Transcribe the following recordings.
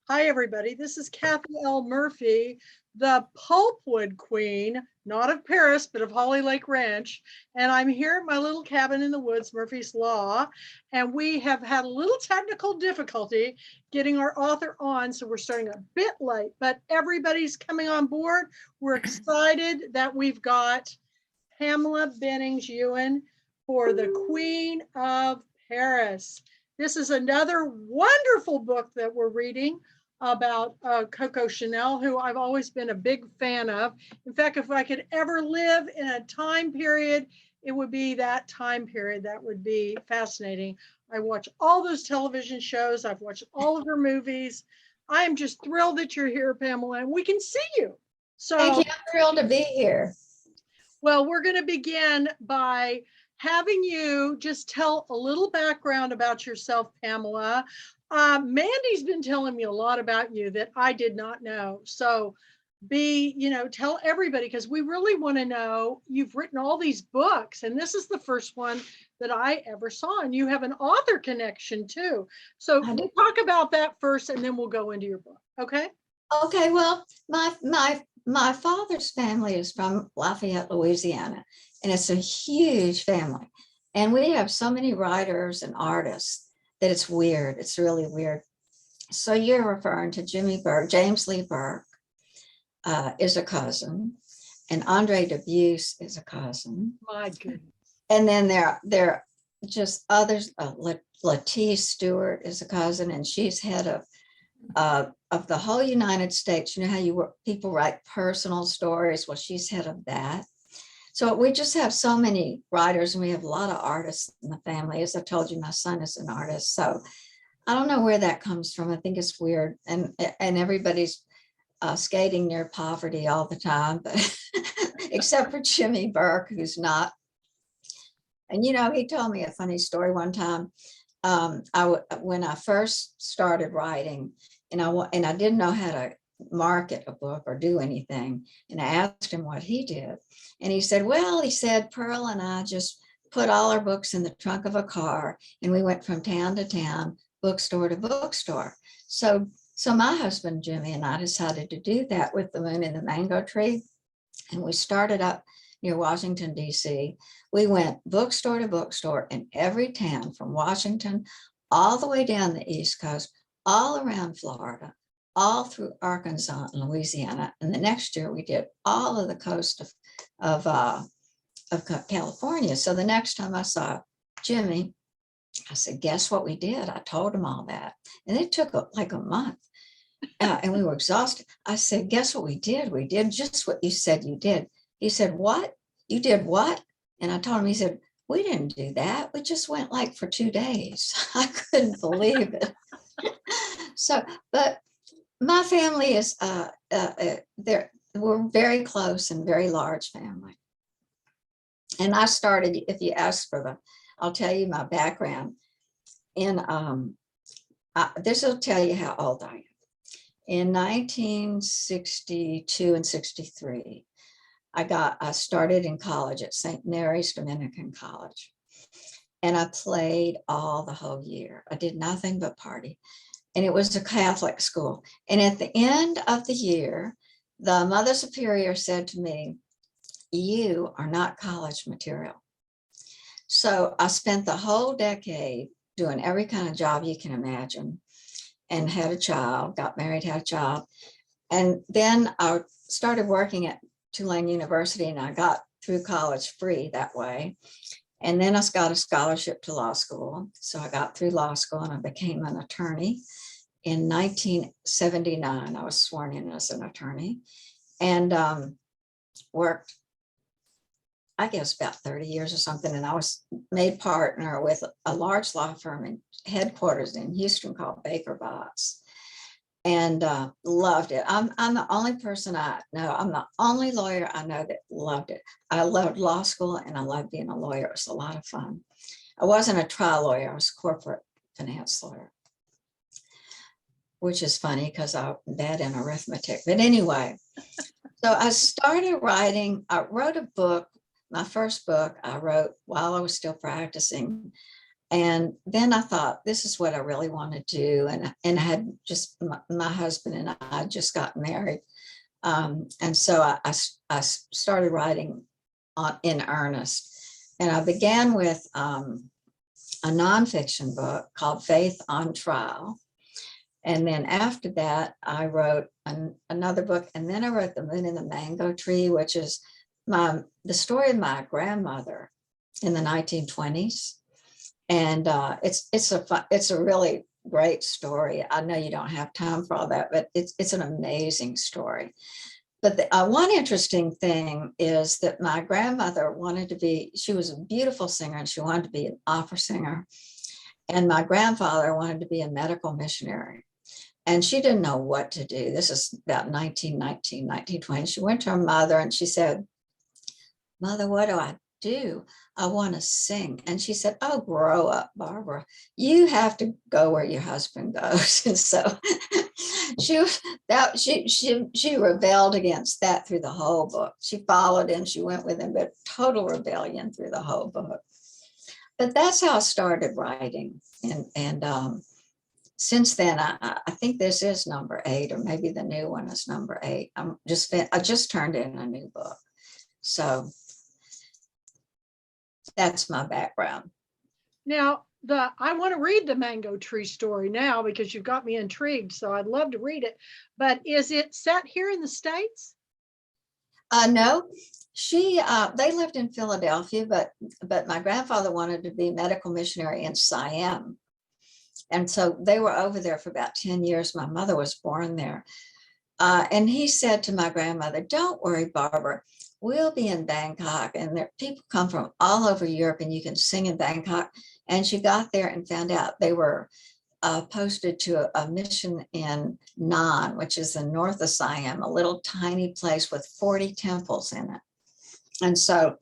Hi, everybody. This is Kathy L. Murphy, the pulpwood queen, not of Paris, but of Holly Lake Ranch. And I'm here at my little cabin in the woods, Murphy's Law. And we have had a little technical difficulty getting our author on. So we're starting a bit late, but everybody's coming on board. We're excited that we've got Pamela Binnings Ewen for the Queen of Paris. This is another wonderful book that we're reading about Coco Chanel, who I've always been a big fan of. In fact, if I could ever live in a time period, it would be that time period. That would be fascinating. I watch all those television shows. I've watched all of her movies. I am just thrilled that you're here, Pamela, and we can see you. So, thank you. I'm thrilled to be here. Well, we're going to begin by having you just tell a little background about yourself, Pamela. Mandy's been telling me a lot about you that I did not know. So tell everybody, because we really want to know. You've written all these books, and this is the first one that I ever saw, and you have an author connection too. So we'll talk about that first, and then we'll go into your book. Okay? Okay, well, my father's family is from Lafayette, Louisiana, and it's a huge family. And we have so many writers and artists that it's weird. It's really weird. So you're referring to Jimmy Burke. James Lee Burke is a cousin, and Andre Dubus is a cousin. My goodness. And then there are just others. Latisse Stewart is a cousin, and she's head of the whole United States. You know how people write personal stories? Well, she's head of that. So we just have so many writers, and we have a lot of artists in the family. As I told you, my son is an artist. So I don't know where that comes from. I think it's weird. And everybody's skating near poverty all the time, but except for Jimmy Burke, who's not. And, he told me a funny story one time. When I first started writing, and I didn't know how to market a book or do anything, and I asked him what he did, and he said, Pearl and I just put all our books in the trunk of a car, and we went from town to town, bookstore to bookstore. So my husband Jimmy and I decided to do that with The Moon and the Mango Tree, and we started up near Washington, D.C. We went bookstore to bookstore in every town from Washington all the way down the East Coast, all around Florida, all through Arkansas and Louisiana. And the next year we did all of the coast of California. So the next time I saw Jimmy, I said, guess what we did? I told him all that. And it took like a month. And we were exhausted. I said, guess what we did? We did just what you said you did. He said, what? You did what? And I told him, he said, we didn't do that. We just went like for 2 days. I couldn't believe it. But my family is, we're very close and very large family. And I started, if you ask I'll tell you my background. This will tell you how old I am. In 1962 and 63, I started in college at St. Mary's Dominican College, and I played all the whole year. I did nothing but party, and it was a Catholic school. And at the end of the year, the Mother Superior said to me, you are not college material. So I spent the whole decade doing every kind of job you can imagine, and had a child, got married, had a child. And then I started working at Tulane University, and I got through college free that way. And then I got a scholarship to law school. So I got through law school and I became an attorney. In 1979, I was sworn in as an attorney, and worked, I guess, about 30 years or something. And I was made partner with a large law firm in headquarters in Houston called Baker Botts, and loved it. I'm the only person I know. I'm the only lawyer I know that loved it. I loved law school, and I loved being a lawyer. It was a lot of fun. I wasn't a trial lawyer. I was a corporate finance lawyer, which is funny because I'm bad in arithmetic. But anyway, so I started writing. I wrote a book. My first book I wrote while I was still practicing. And then I thought, this is what I really want to do. And I had just, my husband and I just got married. And so I started writing in earnest. And I began with a nonfiction book called Faith on Trial. And then after that, I wrote another book. And then I wrote The Moon and the Mango Tree, which is the story of my grandmother in the 1920s. And it's a really great story. I know you don't have time for all that, but it's an amazing story. But one interesting thing is that my grandmother she was a beautiful singer and she wanted to be an opera singer. And my grandfather wanted to be a medical missionary. And she didn't know what to do. This is about 1919, 1920. She went to her mother and she said, "Mother, what do I do? I want to sing." And she said, "Oh, grow up, Barbara. You have to go where your husband goes." And so she rebelled against that through the whole book. She followed him, she went with him, but total rebellion through the whole book. But that's how I started writing. And since then, I think this is number 8, or maybe the new one is number 8. I just turned in a new book. So that's my background. Now, I want to read the mango tree story now because you've got me intrigued. So I'd love to read it. But is it set here in the States? No, they lived in Philadelphia, but my grandfather wanted to be medical missionary in Siam. And so they were over there for about 10 years. My mother was born there. And he said to my grandmother, "Don't worry, Barbara, we'll be in Bangkok." And people come from all over Europe and you can sing in Bangkok. And she got there and found out they were posted to a mission in Nan, which is the north of Siam, a little tiny place with 40 temples in it. And so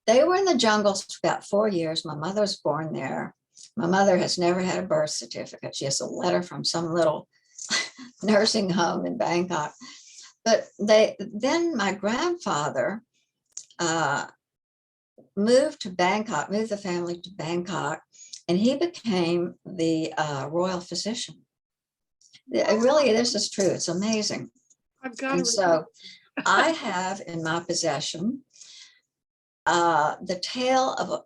they were in the jungles for about 4 years. My mother was born there. My mother has never had a birth certificate. She has a letter from some little nursing home in Bangkok. But then my grandfather moved the family to Bangkok, and he became the royal physician. This is true. It's amazing. I've got And so I have in my possession the tail of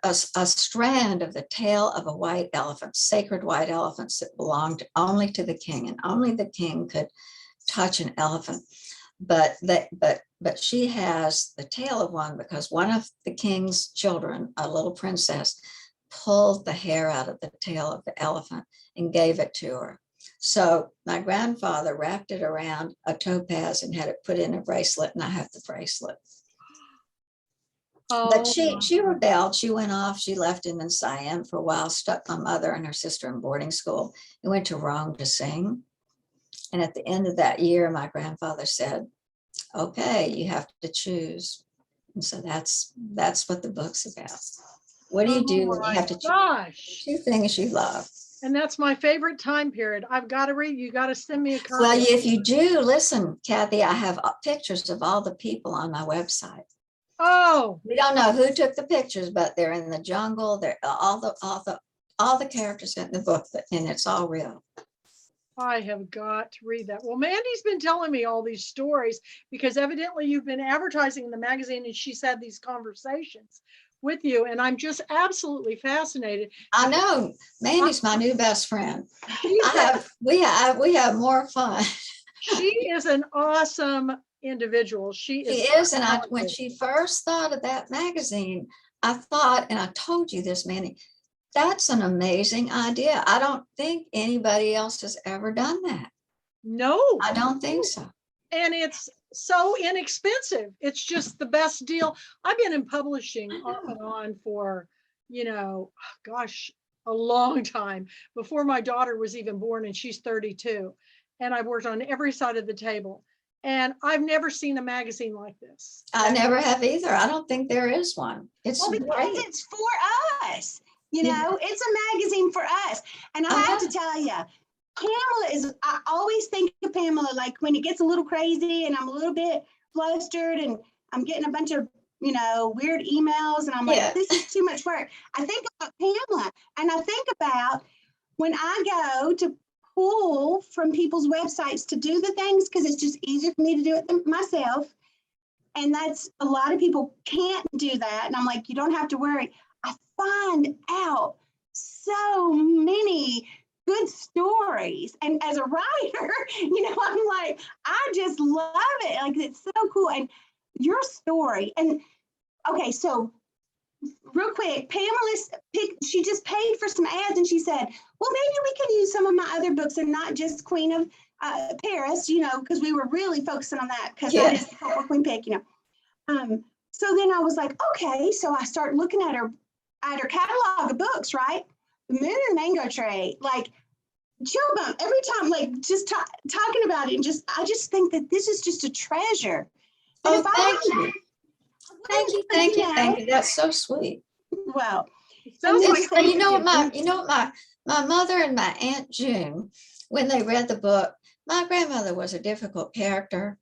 a strand of the tail of a white elephant, sacred white elephants that belonged only to the king, and only the king could touch an elephant. But she has the tail of one because one of the king's children, a little princess, pulled the hair out of the tail of the elephant and gave it to her. So my grandfather wrapped it around a topaz and had it put in a bracelet, and I have the bracelet. But she rebelled. She went off. She left him in Siam for a while, stuck my mother and her sister in boarding school, and went to Rome to sing. And at the end of that year, my grandfather said, "Okay, you have to choose." And so that's what the book's about. What do you do when you have to choose 2 things you love? And that's my favorite time period. I've got to read. You got to send me a copy. Well, if you do, listen, Kathy, I have pictures of all the people on my website. Oh, we don't know who took the pictures, but they're in the jungle. They're all the characters in the book, and it's all real. I have got to read that. Well, Mandy's been telling me all these stories because evidently you've been advertising in the magazine, and she's had these conversations with you, and I'm just absolutely fascinated. I know. Mandy's my new best friend. We have more fun. She is an awesome individual. She is. And when she first thought of that magazine, I thought, and I told you this, Mandy, that's an amazing idea. I don't think anybody else has ever done that. No, I don't think so. And it's so inexpensive. It's just the best deal. I've been in publishing off and on for, gosh, a long time, before my daughter was even born, and she's 32. And I've worked on every side of the table. And I've never seen a magazine like this. I never have either. I don't think there is one. It's because it's for us. It's a magazine for us. And I have to tell you, Pamela I always think of Pamela like when it gets a little crazy and I'm a little bit flustered and I'm getting a bunch of weird emails. And I'm Yeah. like, this is too much work. I think about Pamela, and I think about when I go to pull from people's websites to do the things, because it's just easier for me to do it myself. And that's, a lot of people can't do that. And I'm like, you don't have to worry. I find out so many good stories. And as a writer, I'm like, I just love it. Like, it's so cool. And your story. And okay, so real quick, she just paid for some ads, and she said, well, maybe we can use some of my other books and not just Queen of Paris, because we were really focusing on that, because that is the Purple Queen pick, So then I was like, okay, so I start looking at her catalog of books, right? The Moon and Mango Tree, like, chill bump every time, like, just talking about it, and I just think that this is just a treasure. And Thank you. Thank you. That's so sweet. Well, Sounds like you know what, my mother and my Aunt June, when they read the book, my grandmother was a difficult character.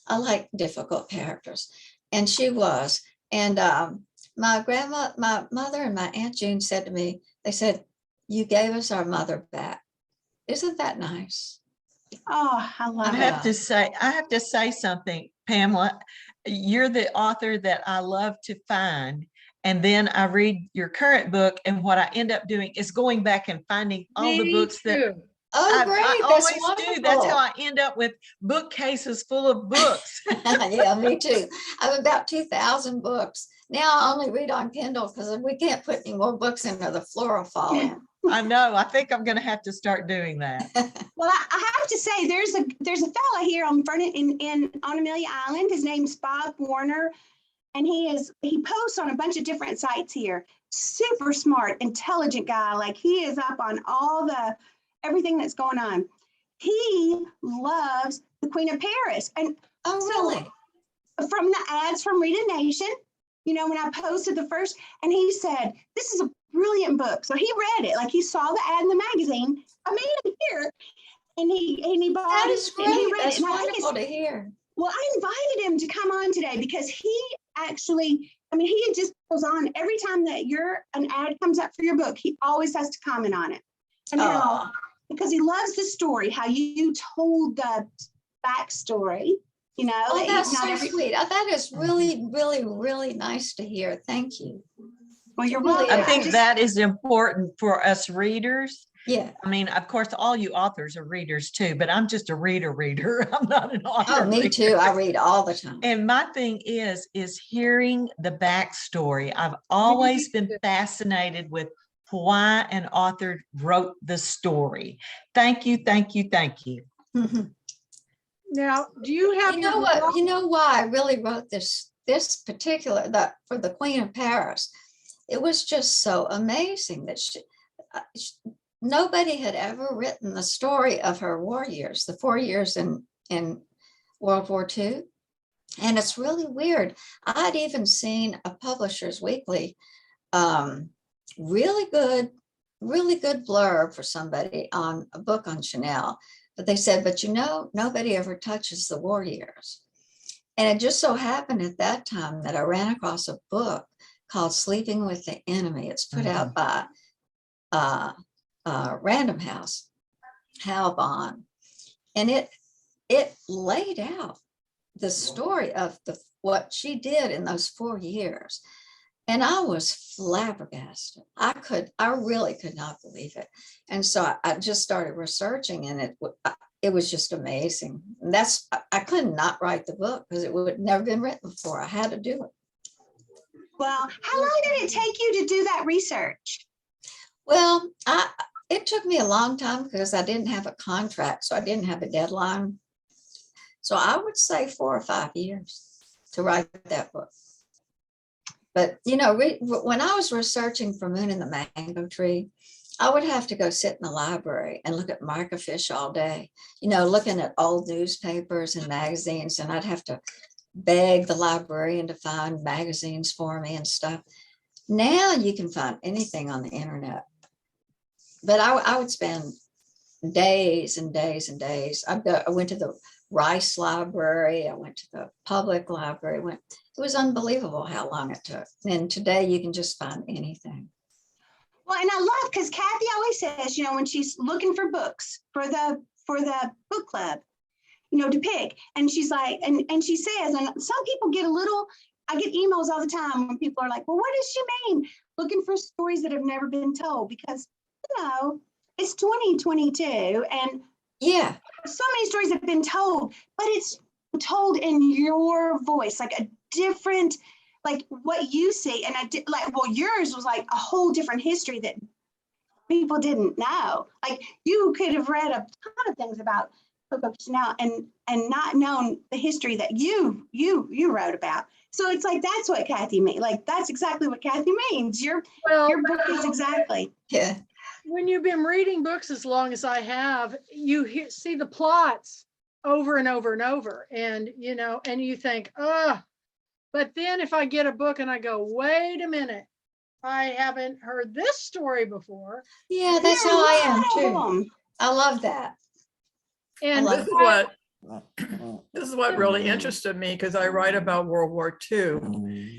I like difficult characters, and she was. And my mother and my Aunt June said to me, they said, "You gave us our mother back." Isn't that nice? Oh, I love it. I have to say something, Pamela. You're the author that I love to find. And then I read your current book, and what I end up doing is going back and finding all the books that I always do. That's how I end up with bookcases full of books. Yeah, me too. I have about 2,000 books. Now I only read on Kindle because we can't put any more books into the floor will fall in. I know. I think I'm going to have to start doing that. Well, I have to say, there's a fella here on Amelia Island. His name's Bob Warner, and he posts on a bunch of different sites here. Super smart, intelligent guy. Like, he is up on everything that's going on. He loves the Queen of Paris, and really? From the ads from Read a Nation, when I posted the first, and he said, "This is a brilliant book." So he read it, like, he saw the ad in the magazine. I made it here, and he bought that it. Is great. And he read That's it. And wonderful to hear. Well, I invited him to come on today because he actually, he just goes on every time that an ad comes up for your book. He always has to comment on it, and because he loves the story, how you told the backstory. That's so sweet. That is really, really, really nice to hear. Thank you. Well, you're welcome. I think that is important for us readers. Yeah. Of course, all you authors are readers too, but I'm just a reader. I'm not an author. Oh, me too. I read all the time. And my thing is hearing the backstory. I've always been fascinated with why an author wrote the story. Thank you. Now, do you have what? You know why I really wrote this particular, for the Queen of Paris? It was just so amazing that nobody had ever written the story of her war years, the 4 years in World War II. And it's really weird. I'd even seen a Publishers Weekly, really good blurb for somebody on a book on Chanel. But they said, but nobody ever touches the war years. And it just so happened at that time that I ran across a book called Sleeping with the Enemy. It's put out by Random House, Hal Bond. And it laid out the story of what she did in those 4 years. And I was flabbergasted. I really could not believe it. And so I just started researching, and it was just amazing. And I could not write the book because it would never been written before. I had to do it. Well, how long did it take you to do that research? Well, it took me a long time because I didn't have a contract, so I didn't have a deadline. So I would say 4 or 5 years to write that book. But, when I was researching for Moon and the Mango Tree, I would have to go sit in the library and look at microfiche all day, looking at old newspapers and magazines, and I'd have to beg the librarian to find magazines for me and stuff. Now you can find anything on the internet. But I would spend days and days and days. I went to the Rice Library. I went to the public library. it was unbelievable how long it took. And today you can just find anything. Well, and I love, because Kathy always says, you know, when she's looking for books for the book club, you know, to pick, and she's like, and she says, and some people get a little, I get emails all the time when people are like, well, what does she mean? Looking for stories that have never been told, because, you know, it's 2022 and Yeah, so many stories have been told, but it's told in your voice, like a different, like what you see. And I did like, well, yours was like a whole different history that people didn't know. Like you could have read a ton of things about Coco Chanel and not known the history that you wrote about. So it's like, that's what Kathy means. Like, that's exactly what Kathy means. Your book is exactly. yeah. When you've been reading books as long as I have, you see the plots over and over and over, and you know, and you think, oh, but then if I get a book and I go, wait a minute, I haven't heard this story before. Yeah, that's how I am too. I love that. And love this is what really interested me, because I write about World War II.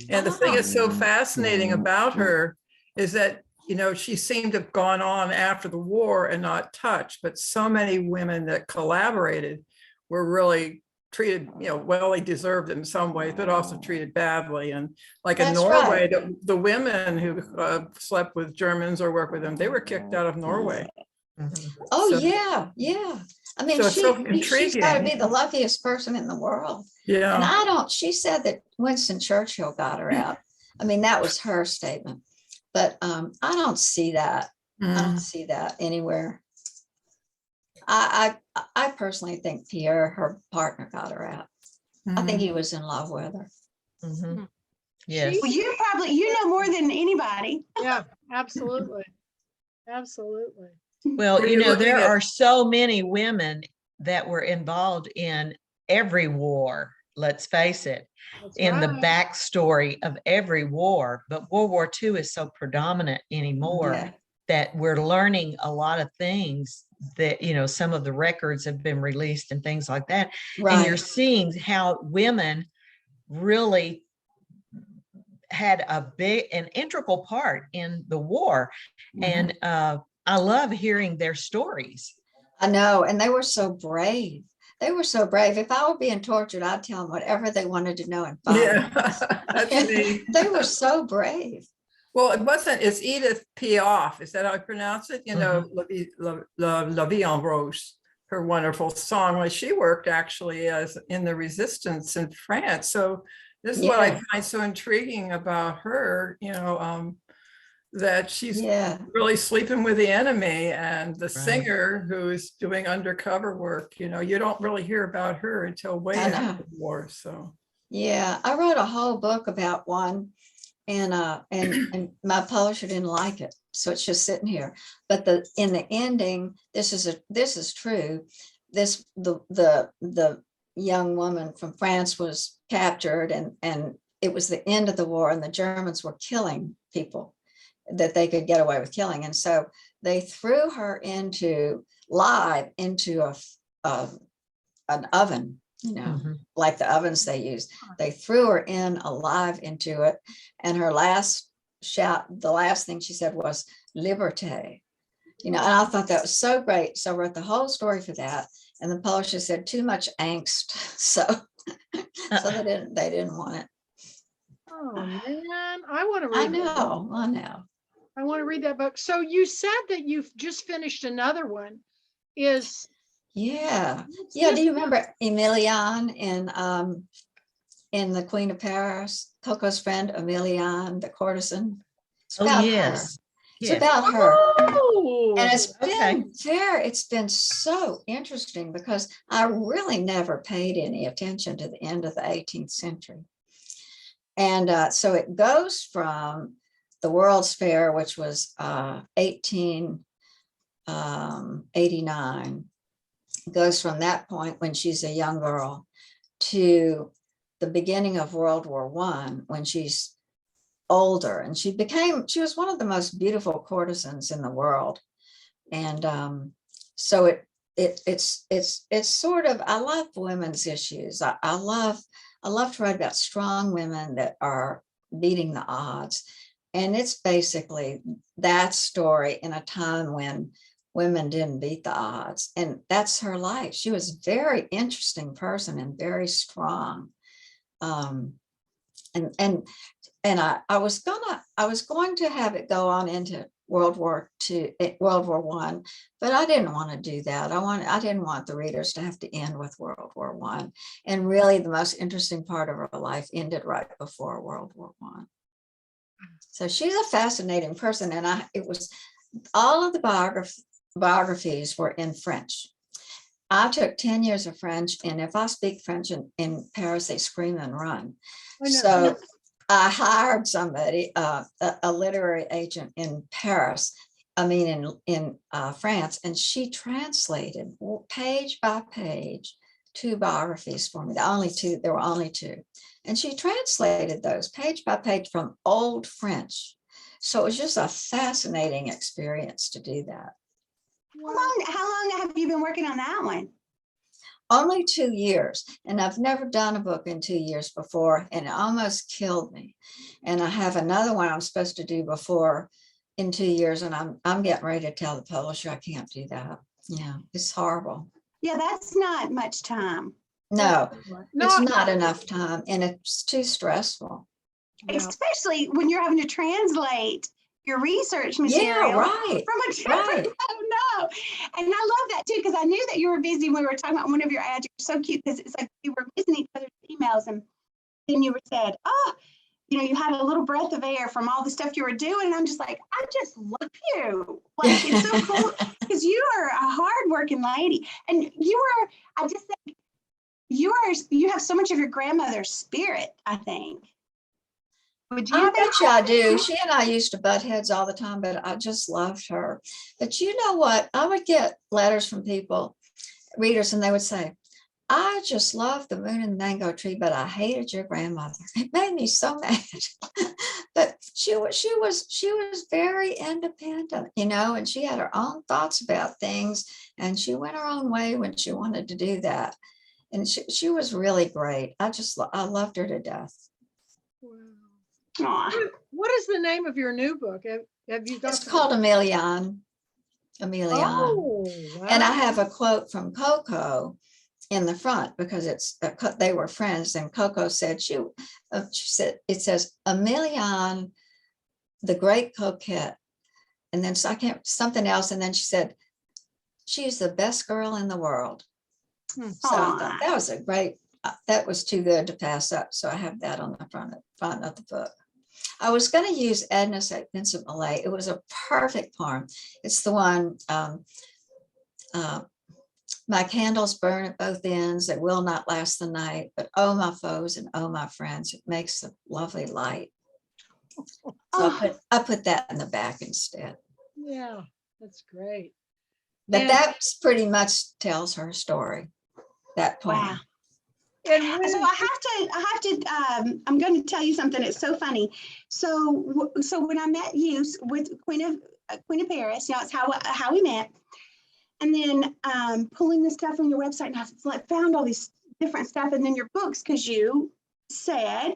And the thing that's so fascinating about her is that, you know, she seemed to have gone on after the war and not touched, but so many women that collaborated were really treated, you know, well, they deserved it in some ways, but also treated badly. And like in Norway, the women who slept with Germans or worked with them, they were kicked out of Norway. Oh, so, yeah. I mean, so she's got to be the luckiest person in the world. Yeah. And she said that Winston Churchill got her out. I mean, that was her statement. But I don't see that. I don't see that anywhere. I personally think Pierre, her partner, got her out. I think he was in love with her. Yes. Well, you know more than anybody. Yeah, absolutely. Absolutely. Well, you know, there are so many women that were involved in every war, let's face it, in the backstory of every war. But World War II is so predominant anymore that we're learning a lot of things that, you know, some of the records have been released and things like that. Right. And you're seeing how women really had an integral part in the war. And I love hearing their stories. I know. And they were so brave. They were so brave. If I were being tortured, I'd tell them whatever they wanted to know in 5 minutes. That's me. They were so brave. Well, it's Edith Piaf. Is that how I pronounce it? You know, La Vie en Rose, her wonderful song. Well, she worked actually as in the resistance in France. So this is what I find so intriguing about her, you know, that she's really sleeping with the enemy, and the singer who's doing undercover work, you know, you don't really hear about her until way after the war. So I wrote a whole book about one, and my publisher didn't like it, so it's just sitting here. But in the ending, this is true. The young woman from France was captured, and it was the end of the war, and the Germans were killing people that they could get away with killing. And so they threw her live into an oven, you know, like the ovens they use. They threw her in alive into it. And her last shout, the last thing she said was "Liberté," you know, and I thought that was so great. So I wrote the whole story for that. And the publisher said too much angst. So they didn't want it. Oh man, I want to read. I know. I want to read that book. So you said that you've just finished another one. Do you remember Emilienne in The Queen of Paris? Coco's friend Emilienne, the courtesan. It's about her. It's about her. And it's been so interesting, because I really never paid any attention to the end of the 18th century. And so it goes from the World's Fair, which was 1889, goes from that point when she's a young girl to the beginning of World War I, when she's older, and she was one of the most beautiful courtesans in the world. And so it it's sort of, I love women's issues. I love to write about strong women that are beating the odds. And it's basically that story in a time when women didn't beat the odds. And that's her life. She was a very interesting person and very strong. And I was going to have it go on into World War I, but I didn't want to do that. I didn't want the readers to have to end with World War I. And really the most interesting part of her life ended right before World War I. So she's a fascinating person. And it was all of the biographies were in French. I took 10 years of French, and if I speak French in Paris, they scream and run. So I hired somebody, a literary agent in Paris, in France, and she translated page by page 2 biographies for me. There were only 2. And she translated those page by page from Old French. So it was just a fascinating experience to do that. How long have you been working on that one? Only 2 years, and I've never done a book in 2 years before, and it almost killed me. And I have another one I'm supposed to do in 2 years, and I'm getting ready to tell the publisher I can't do that. Yeah, it's horrible. Yeah, that's not much time. No, it's not enough time, and it's too stressful. Yeah. Especially when you're having to translate your research material Yeah, right. from a different, Right. oh no. And I love that too, because I knew that you were busy when we were talking about one of your ads. You're so cute, because it's like we were missing each other's emails, and then you said, oh, you had a little breath of air from all the stuff you were doing. And I'm just like, I just love you. Like, it's so cool, because you are a hardworking lady. And I just think you have so much of your grandmother's spirit, I think. Would you? I bet you I do. She and I used to butt heads all the time, but I just loved her. But you know what? I would get letters from readers, and they would say, I just love The Moon and the Mango Tree, but I hated your grandmother. It made me so mad. But she was very independent, and she had her own thoughts about things, and she went her own way when she wanted to do that. And she was really great. I loved her to death. Wow. Aw. What is the name of your new book? Have you got? It's called Emilian. Oh, wow. And I have a quote from Coco in the front, because they were friends, and Coco said she said, it says Emilian, the great coquette, and then something else, and then she said she's the best girl in the world. So I thought that was that was too good to pass up. So I have that on the front of the book. I was going to use Edna St. Vincent Millay. It was a perfect poem. It's the one, my candles burn at both ends, they will not last the night, but oh, my foes and oh, my friends, it makes a lovely light. So I put that in the back instead. Yeah, that's great. But that's pretty much tells her story, that poem. Wow. And So I have to, I'm going to tell you something. It's so funny. So when I met you with Queen of Paris, it's how we met. And then pulling this stuff from your website, and I found all these different stuff, and then your books, because you said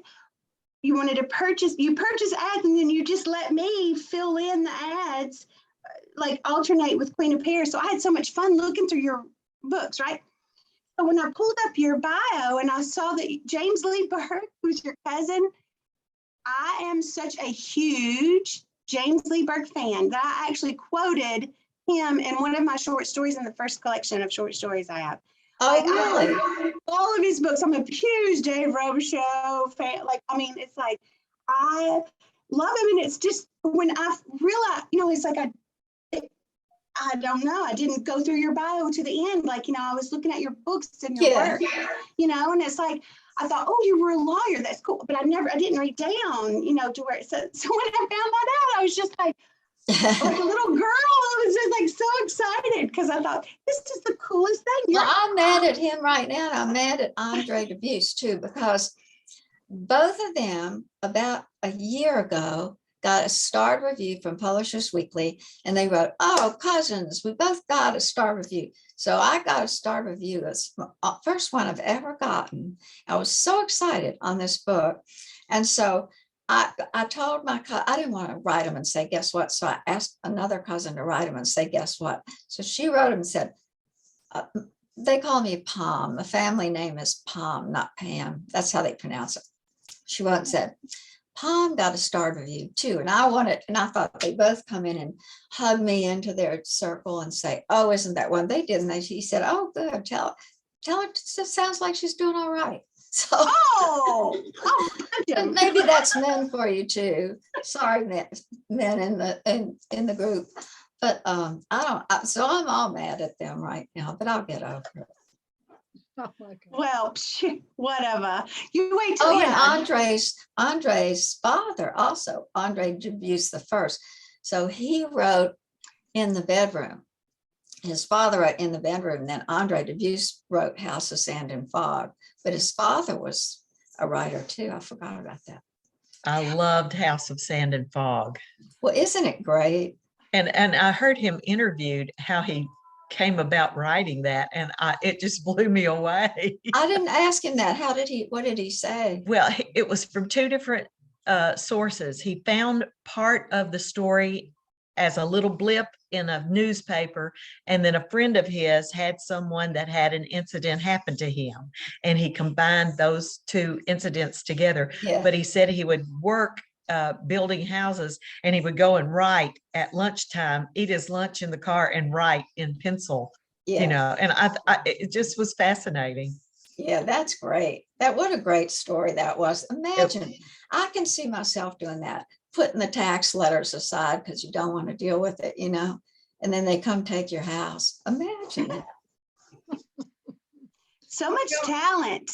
you wanted to purchase ads, and then you just let me fill in the ads, like alternate with Queen of Paris. So I had so much fun looking through your books, right? So when I pulled up your bio and I saw that James Lee Burke was your cousin, I am such a huge James Lee Burke fan that I actually quoted him in one of my short stories in the first collection of short stories I have. Oh, really? All of his books. I'm a huge Dave Robichaux fan. It's like, I love him. And it's just, when I realized, it's like, I don't know. I didn't go through your bio to the end. I was looking at your books and your work, and it's like, I thought, oh, you were a lawyer. That's cool. But I didn't write down, to where it said. So when I found that out, I was just like a little girl. I was just like so excited, because I thought, this is the coolest thing. Well, I'm mad at him right now. And I'm mad at Andre Dubus too, because both of them about a year ago got a starred review from Publishers Weekly, and they wrote, "Oh, cousins, we both got a star review." So I got a star review. It's the first one I've ever gotten. I was so excited on this book. And so I told I didn't want to write them and say, guess what? So I asked another cousin to write them and say, guess what? So she wrote them and said, they call me Pam. The family name is Pam, not Pam. That's how they pronounce it. She wrote and said, Pam got a starred review too. And I thought they both come in and hug me into their circle and say, oh, isn't that one? They didn't. She said, oh, good. Tell her it sounds like she's doing all right. So maybe that's men for you too. Sorry, men in the group. But so I'm all mad at them right now, but I'll get over it. Oh my God. Well, whatever. You wait till and Andre's father also, Andre Dubusse the first. So he wrote in the bedroom. His father wrote in the bedroom, then Andre Dubusse wrote House of Sand and Fog. But his father was a writer too. I forgot about that. I loved House of Sand and Fog. Well, isn't it great? And I heard him interviewed how he came about writing that, and it just blew me away. I didn't ask him that. What did he say? Well, it was from two different sources. He found part of the story as a little blip in a newspaper, and then a friend of his had someone that had an incident happen to him, and he combined those two incidents together. Yeah. But he said he would work building houses, and he would go and write at lunchtime, eat his lunch in the car and write in pencil. Yeah. You know, and it just was fascinating. Yeah, that's great. What a great story that was. Imagine, I can see myself doing that, putting the tax letters aside because you don't want to deal with it, and then they come take your house. Imagine that. so much talent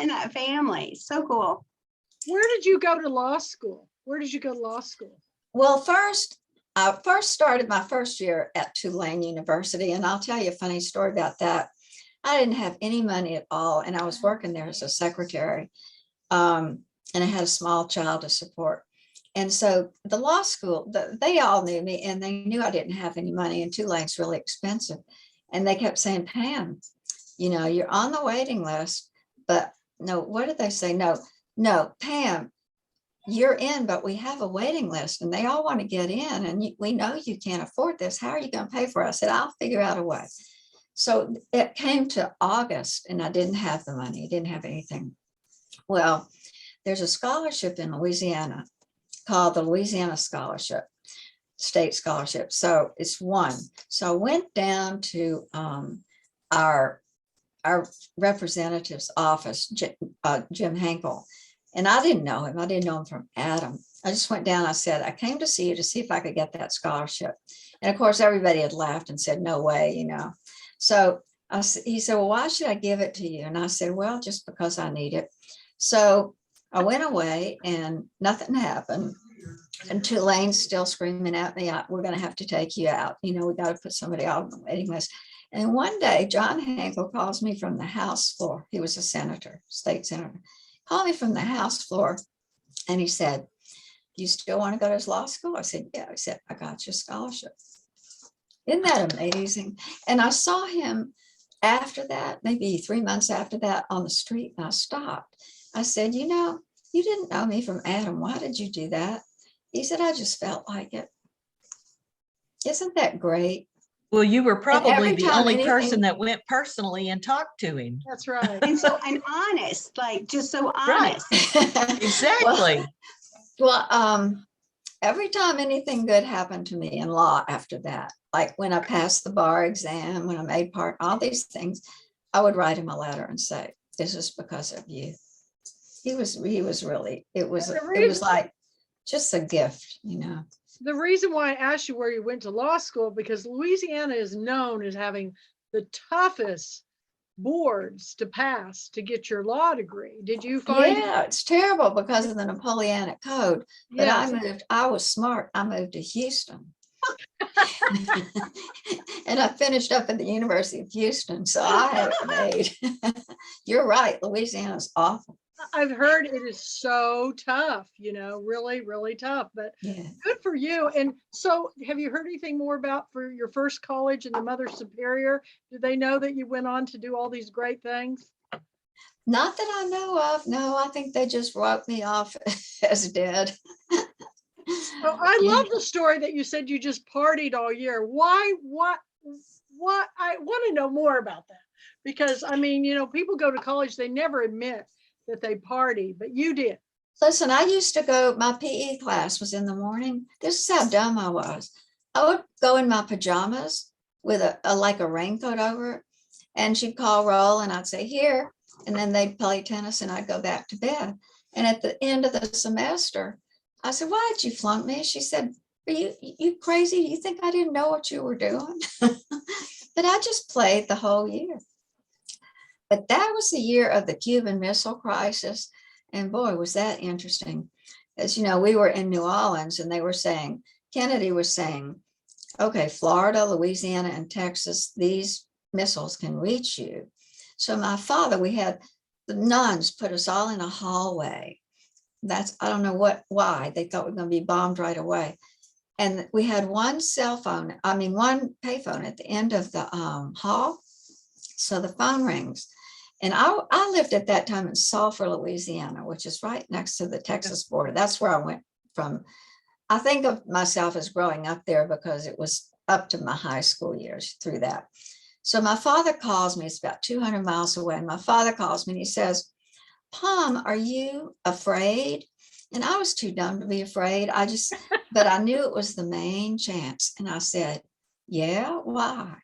in that family. So cool. Where did you go to law school? Well, I first started my first year at Tulane University, and I'll tell you a funny story about that. I didn't have any money at all, and I was working there as a secretary, and I had a small child to support. And so the law school, they all knew me, and they knew I didn't have any money, and Tulane's really expensive. And they kept saying, Pam, you're on the waiting list, but no, what did they say? No, Pam, you're in, but we have a waiting list, and they all want to get in, and we know you can't afford this. How are you going to pay for it? I said, I'll figure out a way. So it came to August, and I didn't have the money. I didn't have anything. Well, there's a scholarship in Louisiana called the Louisiana Scholarship, State Scholarship. So it's one. So I went down to our representative's office, Jim Hankel, and I didn't know him. I didn't know him from Adam. I just went down. I said, I came to see you to see if I could get that scholarship. And of course, everybody had laughed and said, no way, So he said, well, why should I give it to you? And I said, well, just because I need it. So I went away and nothing happened. And Tulane's still screaming at me, we're going to have to take you out. We got to put somebody out on the waiting list. And one day, John Hankel calls me from the House floor. He was a senator, state senator. Called me from the House floor. And he said, you still want to go to law school? I said, yeah. He said, I got your scholarship. Isn't that amazing? And I saw him after that, maybe 3 months after that on the street, and I stopped. I said, you didn't know me from Adam. Why did you do that? He said, I just felt like it. Isn't that great? Well, you were probably the only anything- person that went personally and talked to him. That's right. And honest, like just so honest. Exactly. Well, every time anything good happened to me in law after that, like when I passed the bar exam, when I made all these things, I would write him a letter and say, this is because of you. He was really, it was like just a gift, The reason why I asked you where you went to law school, because Louisiana is known as having the toughest boards to pass to get your law degree. Did you find? Yeah, it's terrible because of the Napoleonic Code. But Yes. I was smart. I moved to Houston. And I finished up at the University of Houston. So I had it made. You're right. Louisiana's awful. I've heard it is so tough, really, really tough, but Yeah. good for you. And so have you heard anything more about for your first college and the Mother Superior? Do they know that you went on to do all these great things? Not that I know of. No, I think they just wrote me off as dead. Oh, I Yeah. love the story that you said you just partied all year. Why? What? I want to know more about that because I mean, people go to college, they never admit that they party, but you did. Listen, I used to go, my PE class was in the morning. This is how dumb I was. I would go in my pajamas with like a raincoat over it, and she'd call roll and I'd say, here, and then they'd play tennis and I'd go back to bed. And at the end of the semester, I said, why did you flunk me? She said, are you crazy? You think I didn't know what you were doing? But I just played the whole year. But that was the year of the Cuban Missile Crisis. And boy, was that interesting. As you know, we were in New Orleans and they were saying, Kennedy was saying, okay, Florida, Louisiana, and Texas, these missiles can reach you. So my father, we had the nuns put us all in a hallway. I don't know why they thought we were going to be bombed right away. And we had one one payphone at the end of the hall. So the phone rings. And I lived at that time in Sulphur, Louisiana, which is right next to the Texas border. That's where I went from. I think of myself as growing up there because it was up to my high school years through that. So my father calls me, it's about 200 miles away. And my father calls me and he says, Pom, are you afraid? And I was too dumb to be afraid. But I knew it was the main chance. And I said, yeah, why?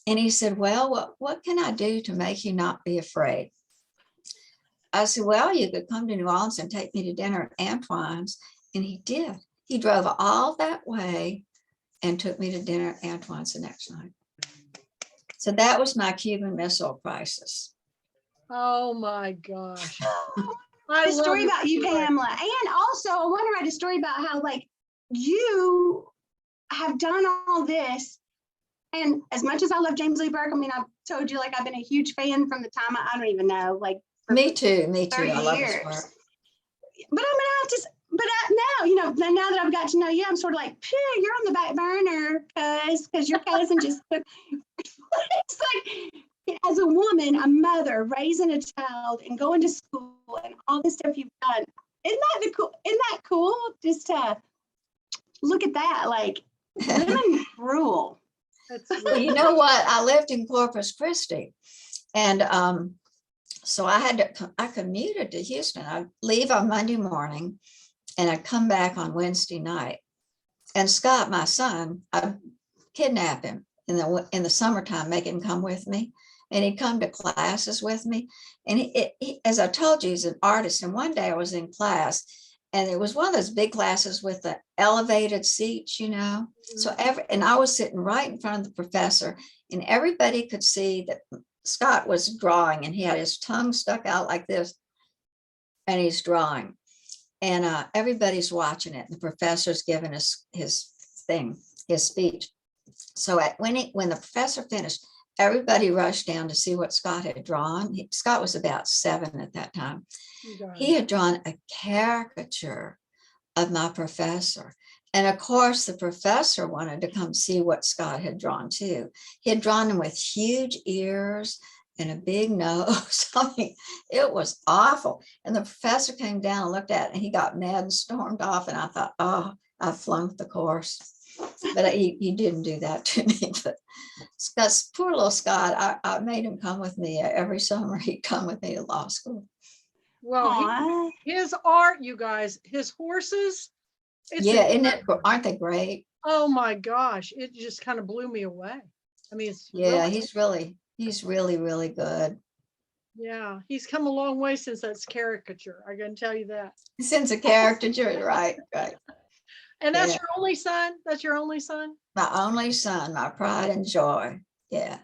And he said, well, what can I do to make you not be afraid? I said, well, you could come to New Orleans and take me to dinner at Antoine's. And he did. He drove all that way and took me to dinner at Antoine's the next night. So that was my Cuban Missile Crisis. Oh my gosh. The story about you, Pamela. And also, I want to write a story about how, like, you have done all this. And as much as I love James Lee Burke, I mean, I've told you, like, I've been a huge fan from the time, I don't even know, like. Me too. I love his work. But I'm gonna have to, now that I've got to know you, I'm sort of like, phew, you're on the back burner, because your cousin just, it's like, as a woman, a mother, raising a child and going to school and all the stuff you've done, isn't that cool? Just to look at that, like, women rule. Well, you know what? I lived in Corpus Christi, and so I commuted to Houston. I'd leave on Monday morning, and I'd come back on Wednesday night. And Scott, my son, I'd kidnap him in the summertime, make him come with me, and he'd come to classes with me. And he, as I told you, he's an artist. And one day I was in class, and it was one of those big classes with the elevated seats, Mm-hmm. So and I was sitting right in front of the professor, and everybody could see that Scott was drawing, and he had his tongue stuck out like this, and he's drawing, and everybody's watching it. And the professor's giving us his speech. So when the professor finished, everybody rushed down to see what Scott had drawn. Scott was about 7 at that time. He had drawn a caricature of my professor. And of course, the professor wanted to come see what Scott had drawn too. He had drawn him with huge ears and a big nose. I mean, it was awful. And the professor came down and looked at it, and he got mad and stormed off. And I thought, oh, I flunked the course. But he didn't do that to me. But poor little Scott, I made him come with me every summer. He'd come with me to law school. Well, his art, you guys, his horses. Aren't they great? Oh my gosh, it just kind of blew me away. I mean, he's really, really good. Yeah, he's come a long way since that's caricature. I can tell you that. Since a caricature, right. And that's your only son? That's your only son? My only son, my pride and joy. Yeah.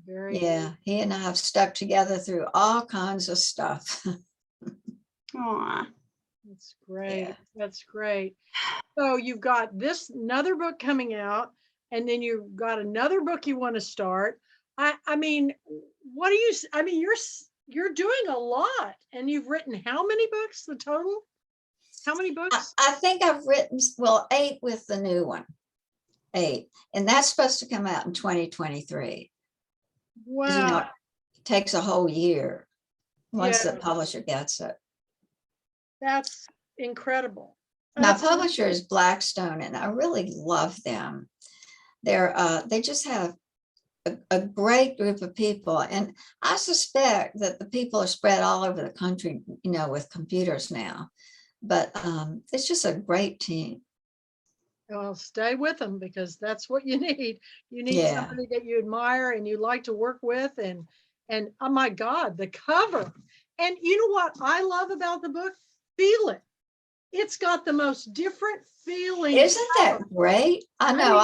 Very good. He and I have stuck together through all kinds of stuff. Aw. That's great. Yeah. That's great. So you've got another book coming out, and then you've got another book you want to start. I mean, you're doing a lot, and you've written how many books, the total? How many I, books? I think I've written, well, 8 with the new one. 8. And that's supposed to come out in 2023. 'Cause, Wow. it takes a whole year once Yeah, the publisher gets it. that's incredible. My That's publisher is Blackstone, and I really love them. They just have a great group of people, and I suspect that the people are spread all over the country, with computers now. But it's just a great team. Well, stay with them, because that's what you need. You need Yeah. somebody that you admire and you like to work with, and oh my God, the cover. And you know what I love about the book? Feel it. It's got the most different feeling. Isn't that great? I know.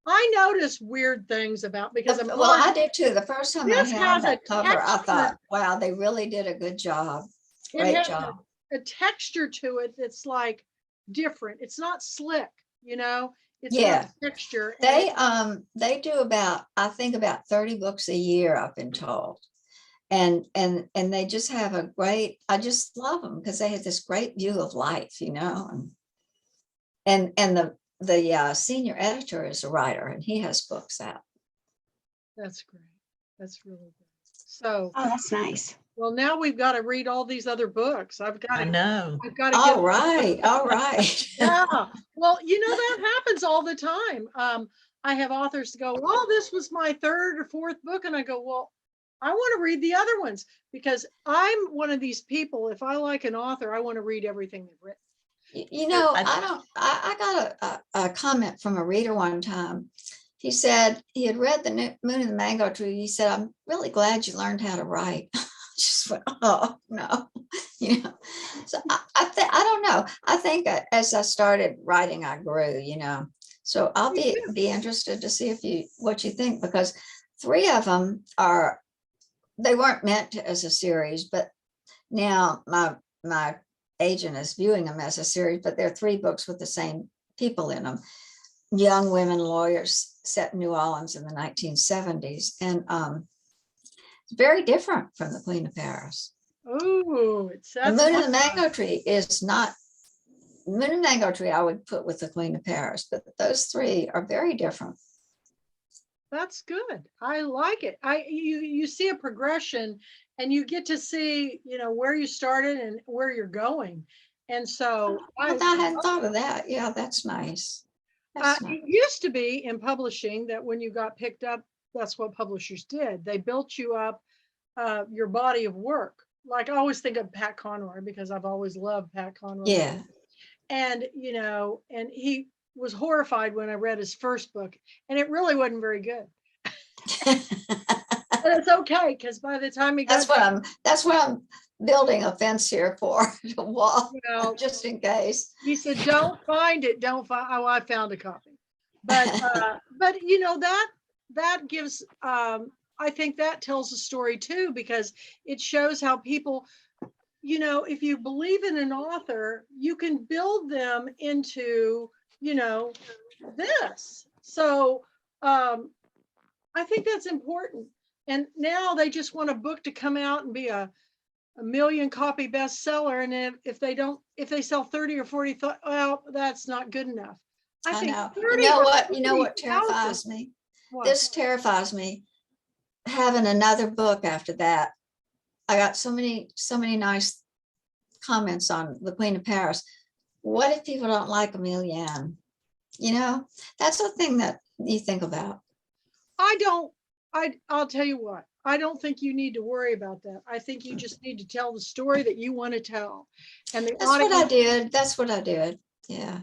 I notice weird things about, because I'm Well, I did too. The first time I This had has a that cover, I texture. thought, wow, they really did a good job. It Great has job. a texture to it that's like different. It's not slick, it's Yeah. got texture. They do about, I think, about 30 books a year, I've been told. And they just have a great, I just love them because they have this great view of life, and the senior editor is a writer, and he has books out. That's great. That's really good. So, Oh, that's nice. well, now we've got to read all these other books. I know. I've got to get. All right. Yeah. Well, that happens all the time. I have authors go, well, this was my 3rd or 4th book. And I go, well, I want to read the other ones, because I'm one of these people. If I like an author, I want to read everything they've written. I got a comment from a reader one time. He said he had read The Moon and the Mango Tree. He said, I'm really glad you learned how to write. Just went, oh, no. So I don't know. I think as I started writing, I grew, So I'll be interested to see what you think, because 3 of them they weren't meant as a series, but now my agent is viewing them as a series, but they're 3 books with the same people in them. Young women lawyers set in New Orleans in the 1970s. And it's very different from The Queen of Paris. Oh, The Moon and the Mango Tree is not, Moon and Mango Tree I would put with The Queen of Paris, but those 3 are very different. That's good. I like it. You see a progression, and you get to see, where you started and where you're going. And so I hadn't thought of that. Yeah, that's nice. It used to be in publishing that when you got picked up, that's what publishers did. They built you up, your body of work. Like, I always think of Pat Conroy, because I've always loved Pat Conroy. Yeah. And, and he was horrified when I read his first book, and it really wasn't very good. But it's okay, because by the time he got, that's what I'm building a fence here for, a wall, just in case. He said, don't find it. Don't find. Oh, I found a copy. But that gives. I think that tells a story too, because it shows how people, if you believe in an author, you can build them into, this. So I think that's important. And now they just want a book to come out and be a million copy bestseller. And if they sell 30 or 40, well, that's not good enough. I think know. 30 You know what terrifies me? What? This terrifies me, having another book after that. I got so many nice comments on The Queen of Paris. What if people don't like Emilienne? That's the thing that you think about. I'll tell you what, I don't think you need to worry about that. I think you just need to tell the story that you want to tell. And That's what I did. Yeah.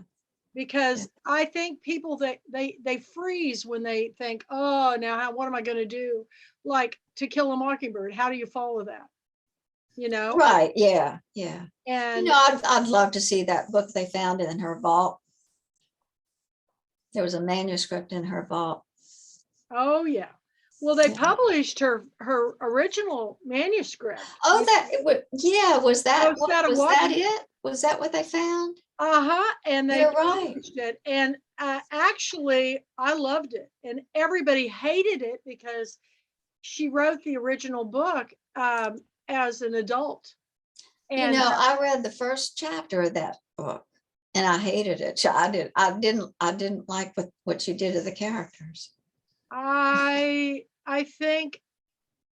Because I think people that they freeze when they think, oh, now what am I going to do? Like To Kill a Mockingbird. How do you follow that? Right. Yeah. Yeah. And I'd love to see that book they found in her vault. There was a manuscript in her vault. Oh yeah. Well, they published her original manuscript. Oh, was that it? Was that what they found? And they You're published it. And actually, I loved it. And everybody hated it because she wrote the original book. as an adult. You And know, I read the first chapter of that book and I hated it. I didn't like what you did to the characters. I think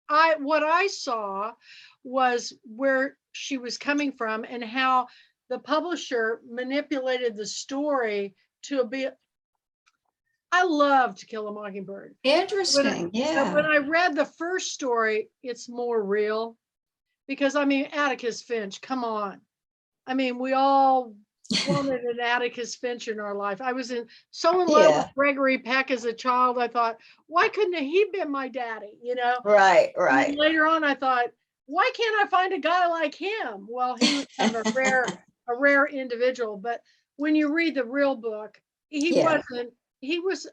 what I saw was where she was coming from and how the publisher manipulated the story to be. I love To Kill a Mockingbird. Interesting. When Yeah. I read the first story, it's more real because I mean, Atticus Finch, come on. I mean, we all wanted an Atticus Finch in our life. I was so in love with Gregory Peck as a child. I thought, why couldn't he been my daddy? You know? Right, And right. then later on, I thought, why can't I find a guy like him? Well, he was kind of a rare individual. But when you read the real book, he wasn't. He was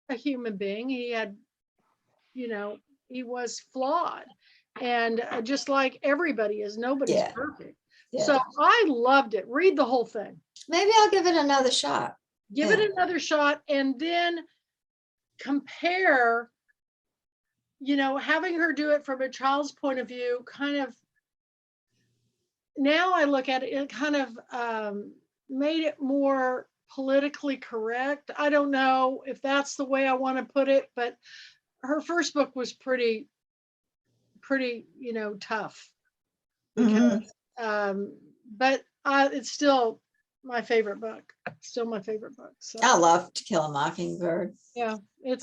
a human being. He had, you know, he was flawed, and just like everybody is, nobody's perfect. Yeah. So I loved it. Read the whole thing. Maybe I'll give it another shot. Give it another shot, and then compare. You know, having her do it from a child's point of view, kind of. Now I look at it, it kind of made it more politically correct. I don't know if that's the way I want to put it, but her first book was pretty, you know, tough. Because, but it's still my favorite book. Still my favorite book. So. I love To Kill a Mockingbird. Yeah,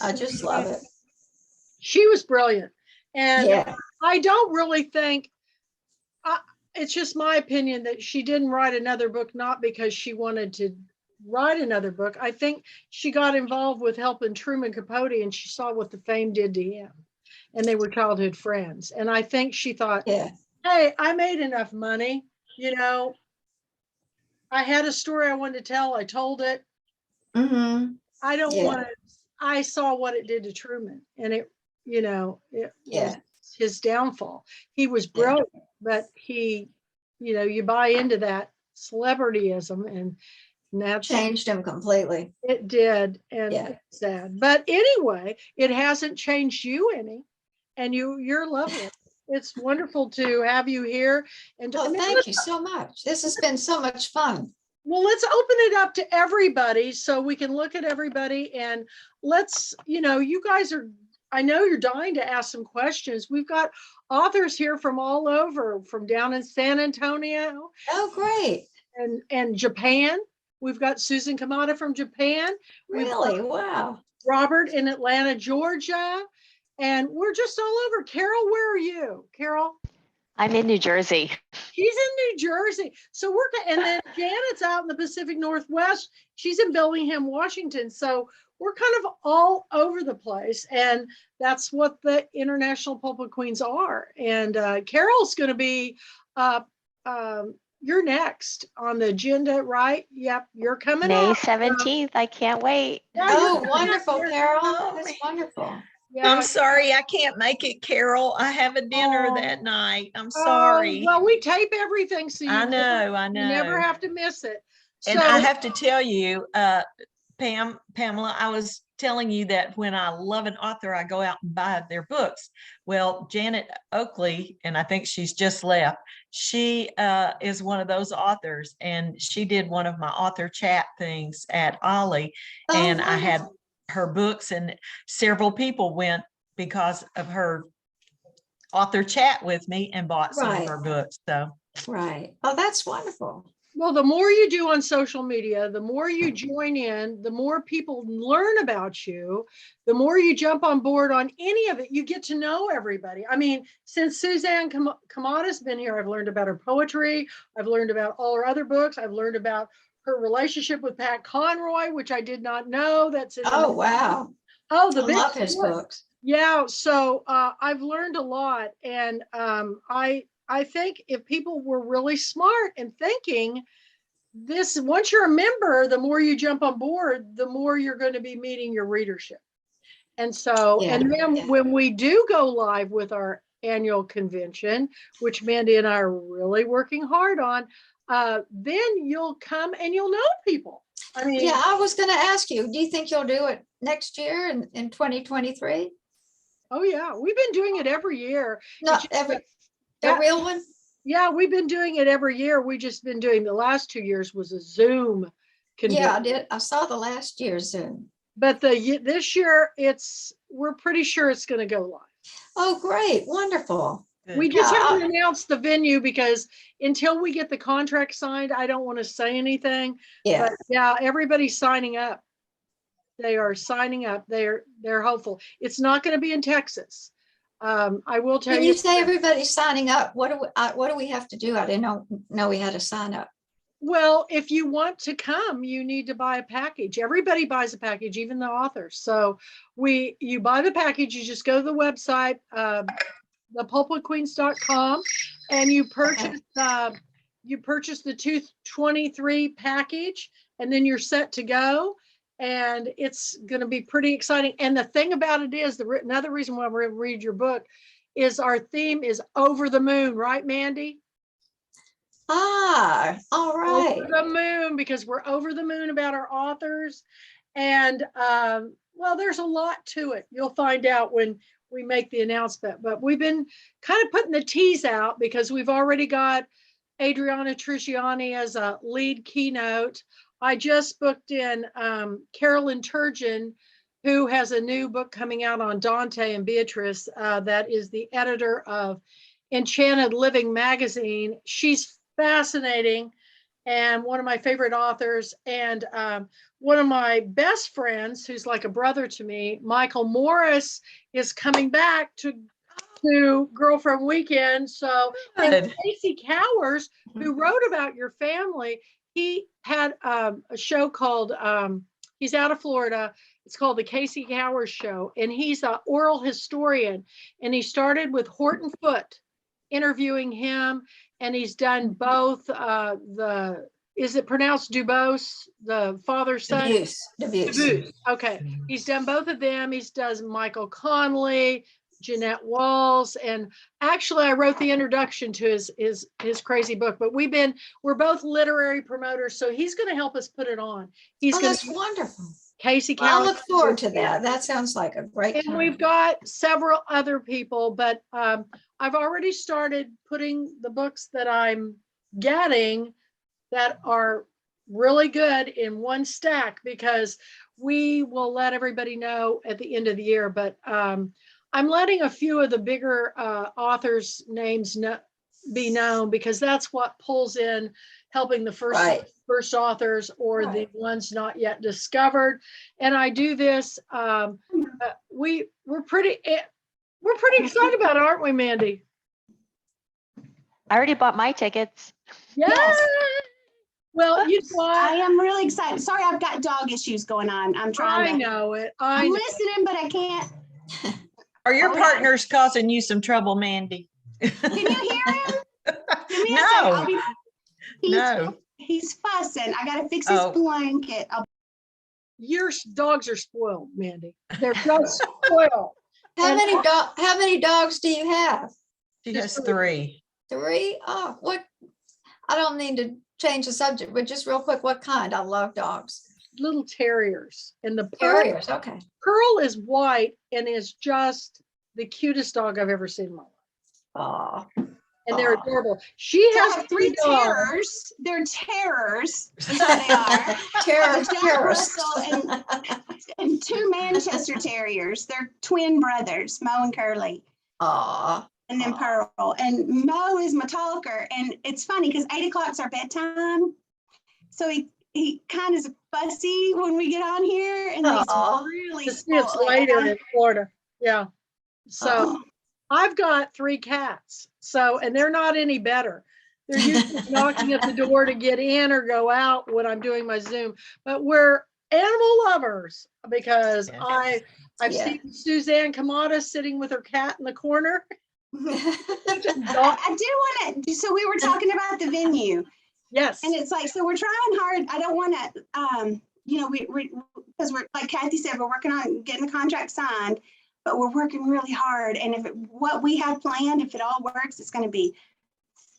I just love it. She was brilliant, and I don't really think. It's just my opinion that she didn't write another book, not because she wanted to write another book. I think she got involved with helping Truman Capote and she saw what the fame did to him, and they were childhood friends. And I think she thought, hey, I made enough money. You know, I had a story I wanted to tell. I told it. I don't want to, I saw what it did to Truman, and it, you know, it was his downfall. He was brilliant, but he, you know, you buy into that celebrityism, and that changed him completely. It did, and it's sad. But anyway, it hasn't changed you any, and you're lovely. It's wonderful to have you here. And thank you so much. This has been so much fun. Well, let's open it up to everybody so we can look at everybody, and let's, you know, you guys are, I know you're dying to ask some questions. We've got authors here from all over, from down in San Antonio. Oh, great. And Japan. We've got Susan Kamada from Japan. Really? Wow. Robert in Atlanta, Georgia. And we're just all over. Carol, where are you? Carol? I'm in New Jersey. She's in New Jersey. So and then Janet's out in the Pacific Northwest. She's in Bellingham, Washington. So we're kind of all over the place. And that's what the International Pulpit Queens are. And Carol's going to be, you're next on the agenda, right? Yep, you're coming May up. 17th. I can't wait. Oh, wonderful, Carol. That's wonderful. Yeah. I'm sorry I can't make it, Carol. I have a dinner that night. I'm sorry. Well, we tape everything, so I know. you never have to miss it. And I have to tell you, Pamela, I was telling you that when I love an author, I go out and buy their books. Well, Janet Oakley, and I think she's just left, she is one of those authors, and she did one of my author chat things at Ollie, and I had her books, and several people went because of her author chat with me and bought some of her books. So Oh, that's wonderful. Well, the more you do on social media, the more you join in, the more people learn about you, the more you jump on board on any of it, you get to know everybody. I mean, since Suzanne Kamada's been here, I've learned about her poetry. I've learned about all her other books. I've learned about her relationship with Pat Conroy, which I did not know. That's wow. Oh, I love his books. Yeah, so I've learned a lot, and I think if people were really smart and thinking this, once you're a member, the more you jump on board, the more you're going to be meeting your readership. And so, and then when we do go live with our annual convention, which Mandy and I are really working hard on, then you'll come and you'll know people. I mean, yeah, I was going to ask you, do you think you'll do it next year in 2023? Oh yeah, we've been doing it every year. Not every. The Yeah. real one? Yeah, we've been doing it every year. We just been doing the last 2 years was a Zoom convention. Yeah, I did. I saw the last year's Zoom. But this year we're pretty sure it's going to go live. Oh, great. Wonderful. We just Yeah, haven't announced the venue because until we get the contract signed, I don't want to say anything. Yeah. But yeah, everybody's signing up. They are signing up. They're hopeful. It's not going to be in Texas. I will tell When you. you say everybody's signing up, what do we have to do? I didn't know we had to sign up. Well, if you want to come, you need to buy a package. Everybody buys a package, even the authors. So you buy the package, you just go to the website, thepulpwoodqueens.com, and you purchase the 223 package, and then you're set to go. And it's going to be pretty exciting. And the thing about it is, another reason why we're going to read your book is our theme is over the moon, right, Mandy? Ah, all right. Over the moon, because we're over the moon about our authors. And well, there's a lot to it. You'll find out when we make the announcement. But we've been kind of putting the tease out because we've already got Adriana Trigiani as a lead keynote. I just booked in Carolyn Turgeon, who has a new book coming out on Dante and Beatrice. That is the editor of Enchanted Living magazine. She's fascinating and one of my favorite authors, and one of my best friends who's like a brother to me, Michael Morris, is coming back to Girlfriend Weekend. So and Casey Cowers, who wrote about your family, he had a show called he's out of Florida. It's called the Casey Cowers Show, and he's an oral historian, and he started with Horton Foote interviewing him, and he's done both is it pronounced Dubose, the father son? Dubose. Okay, he's done both of them. He's does Michael Connelly, Jeanette Walls, and actually I wrote the introduction to his crazy book. But we're both literary promoters, so he's going to help us put it on. That's wonderful. Casey Cowers. Well, I look forward to that. That sounds like a great time. And we've got several other people, but I've already started putting the books that I'm getting that are really good in one stack, because we will let everybody know at the end of the year. But I'm letting a few of the bigger authors' names be known, because that's what pulls in helping the first authors or the ones not yet discovered. And I do this. We're pretty excited about it, aren't we, Mandy? I already bought my tickets. Yes. Well, you know what? I am really excited. Sorry, I've got dog issues going on. I'm trying I know it. I'm listening, but I can't. Are your partners causing you some trouble, Mandy? Can you hear him? Give me a No. second. He's fussing. I got to fix his blanket. Your dogs are spoiled, Mandy. They're just spoiled. How many dogs do you have? She has 3. 3? Oh, what? I don't mean to change the subject, but just real quick, what kind? I love dogs. Little terriers. And the Terriers, okay. Pearl is white and is just the cutest dog I've ever seen in my life. Oh. And they're adorable. She So has I have 3 dogs. terrors. They're terrors. Is what they are. Jack Terrors. Russell and 2 Manchester Terriers. They're twin brothers, Mo and Curly. Aw. And then Pearl. And Mo is my talker. And it's funny because 8 o'clock's our bedtime. So he kind of is fussy when we get on here. And he's really It's spoiled. later in Florida. Yeah. So I've got 3 cats. So, and they're not any better. They're usually knocking at the door to get in or go out when I'm doing my Zoom. But we're animal lovers, because I've seen Suzanne Kamada sitting with her cat in the corner. I do want to, so we were talking about the venue. Yes. And it's like, so we're trying hard. I don't want to, because we're, like Kathy said, we're working on getting the contract signed, but we're working really hard. And what we have planned, if it all works, it's going to be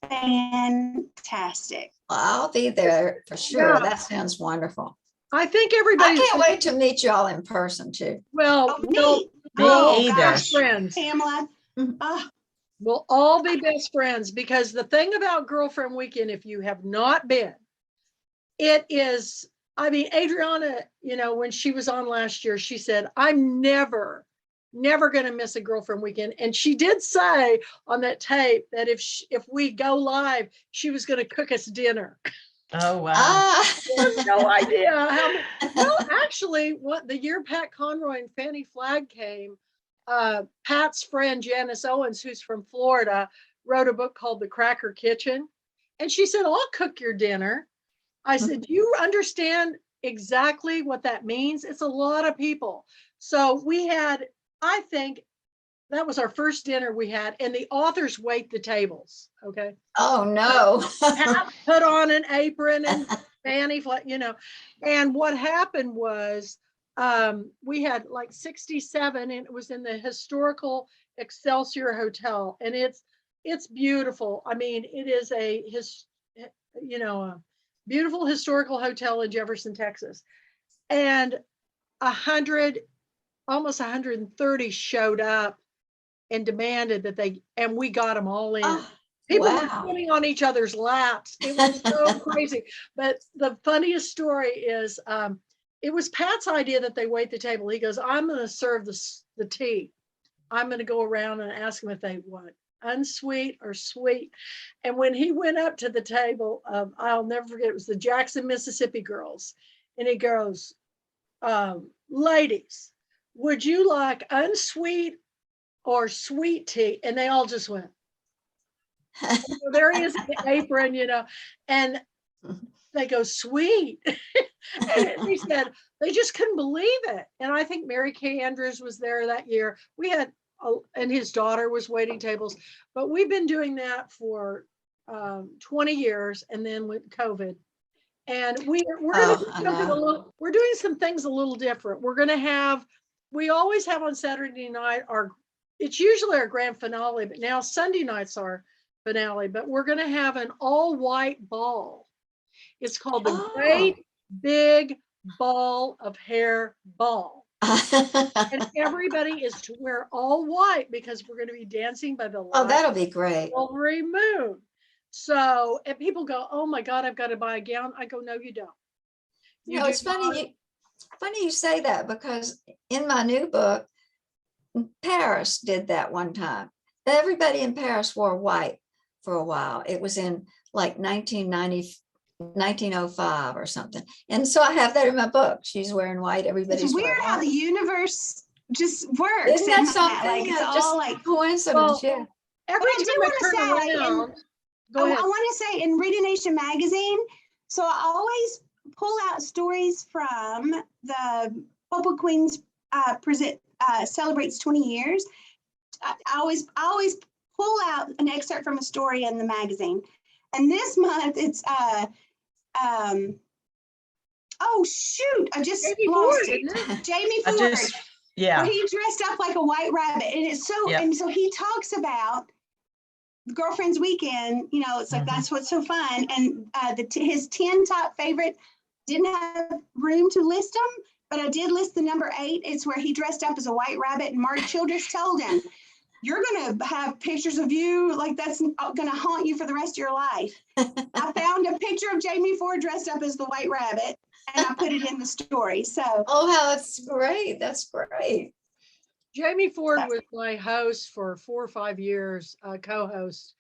fantastic. Well, I'll be there for sure. Yeah. That sounds wonderful. I think I everybody. can't wait to meet y'all in person too. Well, Me either. gosh, friends. Pamela. Mhm. Oh, We'll all be best friends, because the thing about Girlfriend Weekend, if you have not been, it is, I mean, Adriana, when she was on last year, she said, I'm never going to miss a Girlfriend Weekend. And she did say on that tape that if we go live, she was going to cook us dinner. Oh, wow. Ah. I have no idea how. Well, actually, what the year Pat Conroy and Fannie Flagg came, Pat's friend Janice Owens, who's from Florida, wrote a book called The Cracker Kitchen, and she said, "I'll cook your dinner." I said, "Do you understand exactly what that means? It's a lot of people." So we had, I think, that was our first dinner we had, and the authors wait the tables. Okay. Oh, no. Pat put on an apron and Fanny, and what happened was we had like 67, and it was in the historical Excelsior Hotel, and it's beautiful. I mean, it is a beautiful historical hotel in Jefferson, Texas, and almost 130 showed up and demanded that and we got them all in. Oh, People wow. were sitting on each other's laps. It was so crazy. But the funniest story is it was Pat's idea that they wait the table. He goes, I'm going to serve the tea. I'm going to go around and ask them if they want unsweet or sweet. And when he went up to the table, I'll never forget, it was the Jackson, Mississippi girls. And he goes, ladies, would you like unsweet or sweet tea? And they all just went. So there he is in the apron, and they go, sweet. And he said they just couldn't believe it. And I think Mary Kay Andrews was there that year. We had, and his daughter was waiting tables, but we've been doing that for 20 years, and then with COVID. And we're going to do something we're doing some things a little different. We always have on Saturday night, it's usually our grand finale, but now Sunday nights are finale, but we're going to have an all white ball. It's called the Great Big Ball of Hair Ball. And everybody is to wear all white because we're going to be dancing by the light. Oh, that'll be great. Silvery moon. So, and people go, oh my God, I've got to buy a gown. I go, no, you don't. It's funny you say that, because in my new book, Paris did that one time. Everybody in Paris wore white for a while. It was in like 1905 or something. And so I have that in my book. She's wearing white. Everybody's It's weird how the universe just works. Isn't that something? Like, it's just all like coincidence. Yeah. Every I do time want I to turn say, around, go ahead. I want to say in Reading Nation magazine, so I always pull out stories from the Purple Queens celebrates 20 years. I always pull out an excerpt from a story in the magazine. And this month it's oh shoot, I just lost it. Jamie Ford. Yeah. Where he dressed up like a white rabbit. And it's so, and so he talks about Girlfriend's Weekend, it's like, that's what's so fun. And his 10 top favorite, didn't have room to list them, but I did list the number 8. It's where he dressed up as a white rabbit, and Mark Childress told him, you're going to have pictures of you, like that's going to haunt you for the rest of your life. I found a picture of Jamie Ford dressed up as the white rabbit, and I put it in the story. So, oh, that's great. That's great. Jamie Ford was my host for 4 or 5 years, co-host,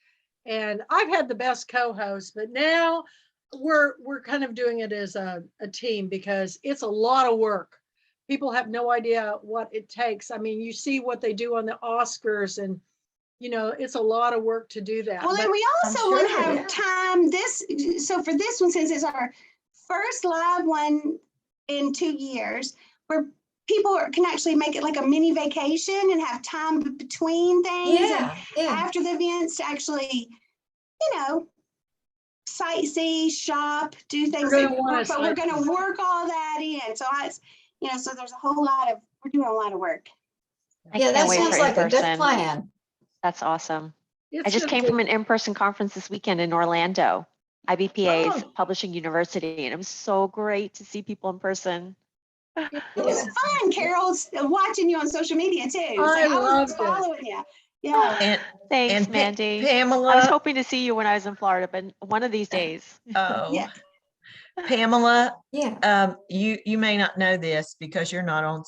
and I've had the best co-host, but now we're kind of doing it as a team because it's a lot of work. People have no idea what it takes. I mean, you see what they do on the Oscars, and it's a lot of work to do that. Well, and we also want to have time. So for this one, since it's our first live one in 2 years, where people can actually make it like a mini vacation and have time between things and after the events to actually, sightsee, shop, do things. But we're going to work all that in. So so there's a whole lot of, we're doing a lot of work. That sounds like a good plan. That's awesome. I just came from an in-person conference this weekend in Orlando, IBPA's Publishing University, and it was so great to see people in person. It was fun, Carol, watching you on social media too. I was following you. Yeah. And Thanks, Pa- Mandy. I was Pamela, hoping to see you when I was in Florida, but one of these days. oh, Yeah. Pamela, Yeah. you may not know this because you're not on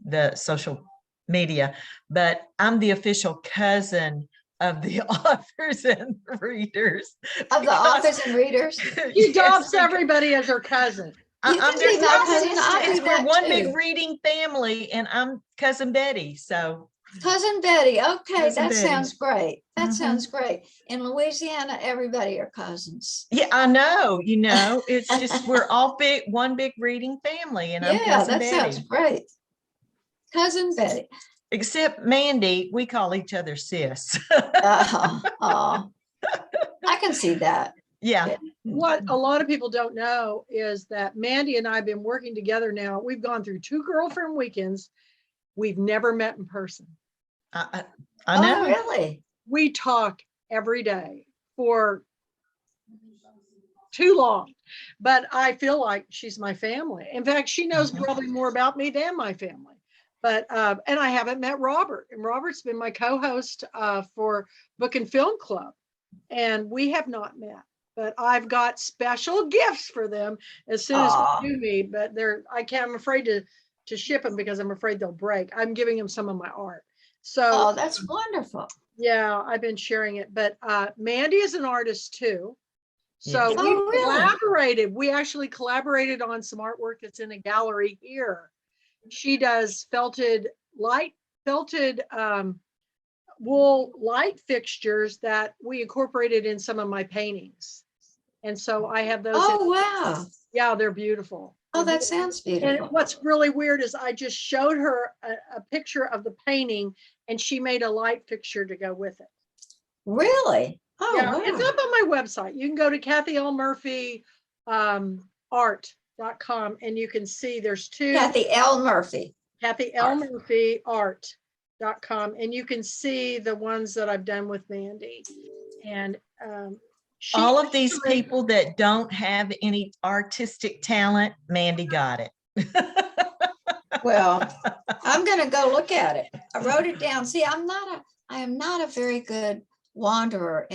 the social media, but I'm the official cousin of the authors and readers. Of the authors and readers. She adopts everybody as her cousin. You I'm can be just my cousin. cousin. I'll do We're that one big too. reading family, and I'm cousin Betty. So Cousin Betty. Okay, Cousin that Betty. sounds great. That Mhm. sounds great. In Louisiana, everybody are cousins. yeah, I know. It's just we're all one big reading family, and I'm Yeah, cousin that sounds Betty. great. Cousin Betty. Except Mandy, we call each other sis. Oh, I can see that. Yeah. What a lot of people don't know is that Mandy and I have been working together now. We've gone through 2 girlfriend weekends. We've never met in person. I Oh, know. really? We talk every day for too long, but I feel like she's my family. In fact, she knows Mhm. probably more about me than my family. But and I haven't met Robert, and Robert's been my co-host for Book and Film Club, and we have not met. But I've got special gifts for them as soon as Aw. we do meet. But I'm afraid to ship them because I'm afraid they'll break. I'm giving them some of my art. So Oh, that's wonderful. yeah, I've been sharing it. But Mandy is an artist too. So Yes. we Oh, really? collaborated. We actually collaborated on some artwork that's in a gallery here. She does felted wool light fixtures that we incorporated in some of my paintings. And so I have those. Oh, wow. Yeah, they're beautiful. Oh, They're that sounds And beautiful. what's really weird is I just showed her a picture of the painting and she made a light fixture to go with it. Really? Oh, Yeah, wow. it's up on my website. You can go to Kathy L. Murphy art.com and you can see there's 2 Kathy L. Murphy. Kathy L. Murphy art.com and you can see the ones that I've done with Mandy. And All of these people that don't have any artistic talent, Mandy got it. Well, I'm going to go look at it. I wrote it down. See, I am not a very good wanderer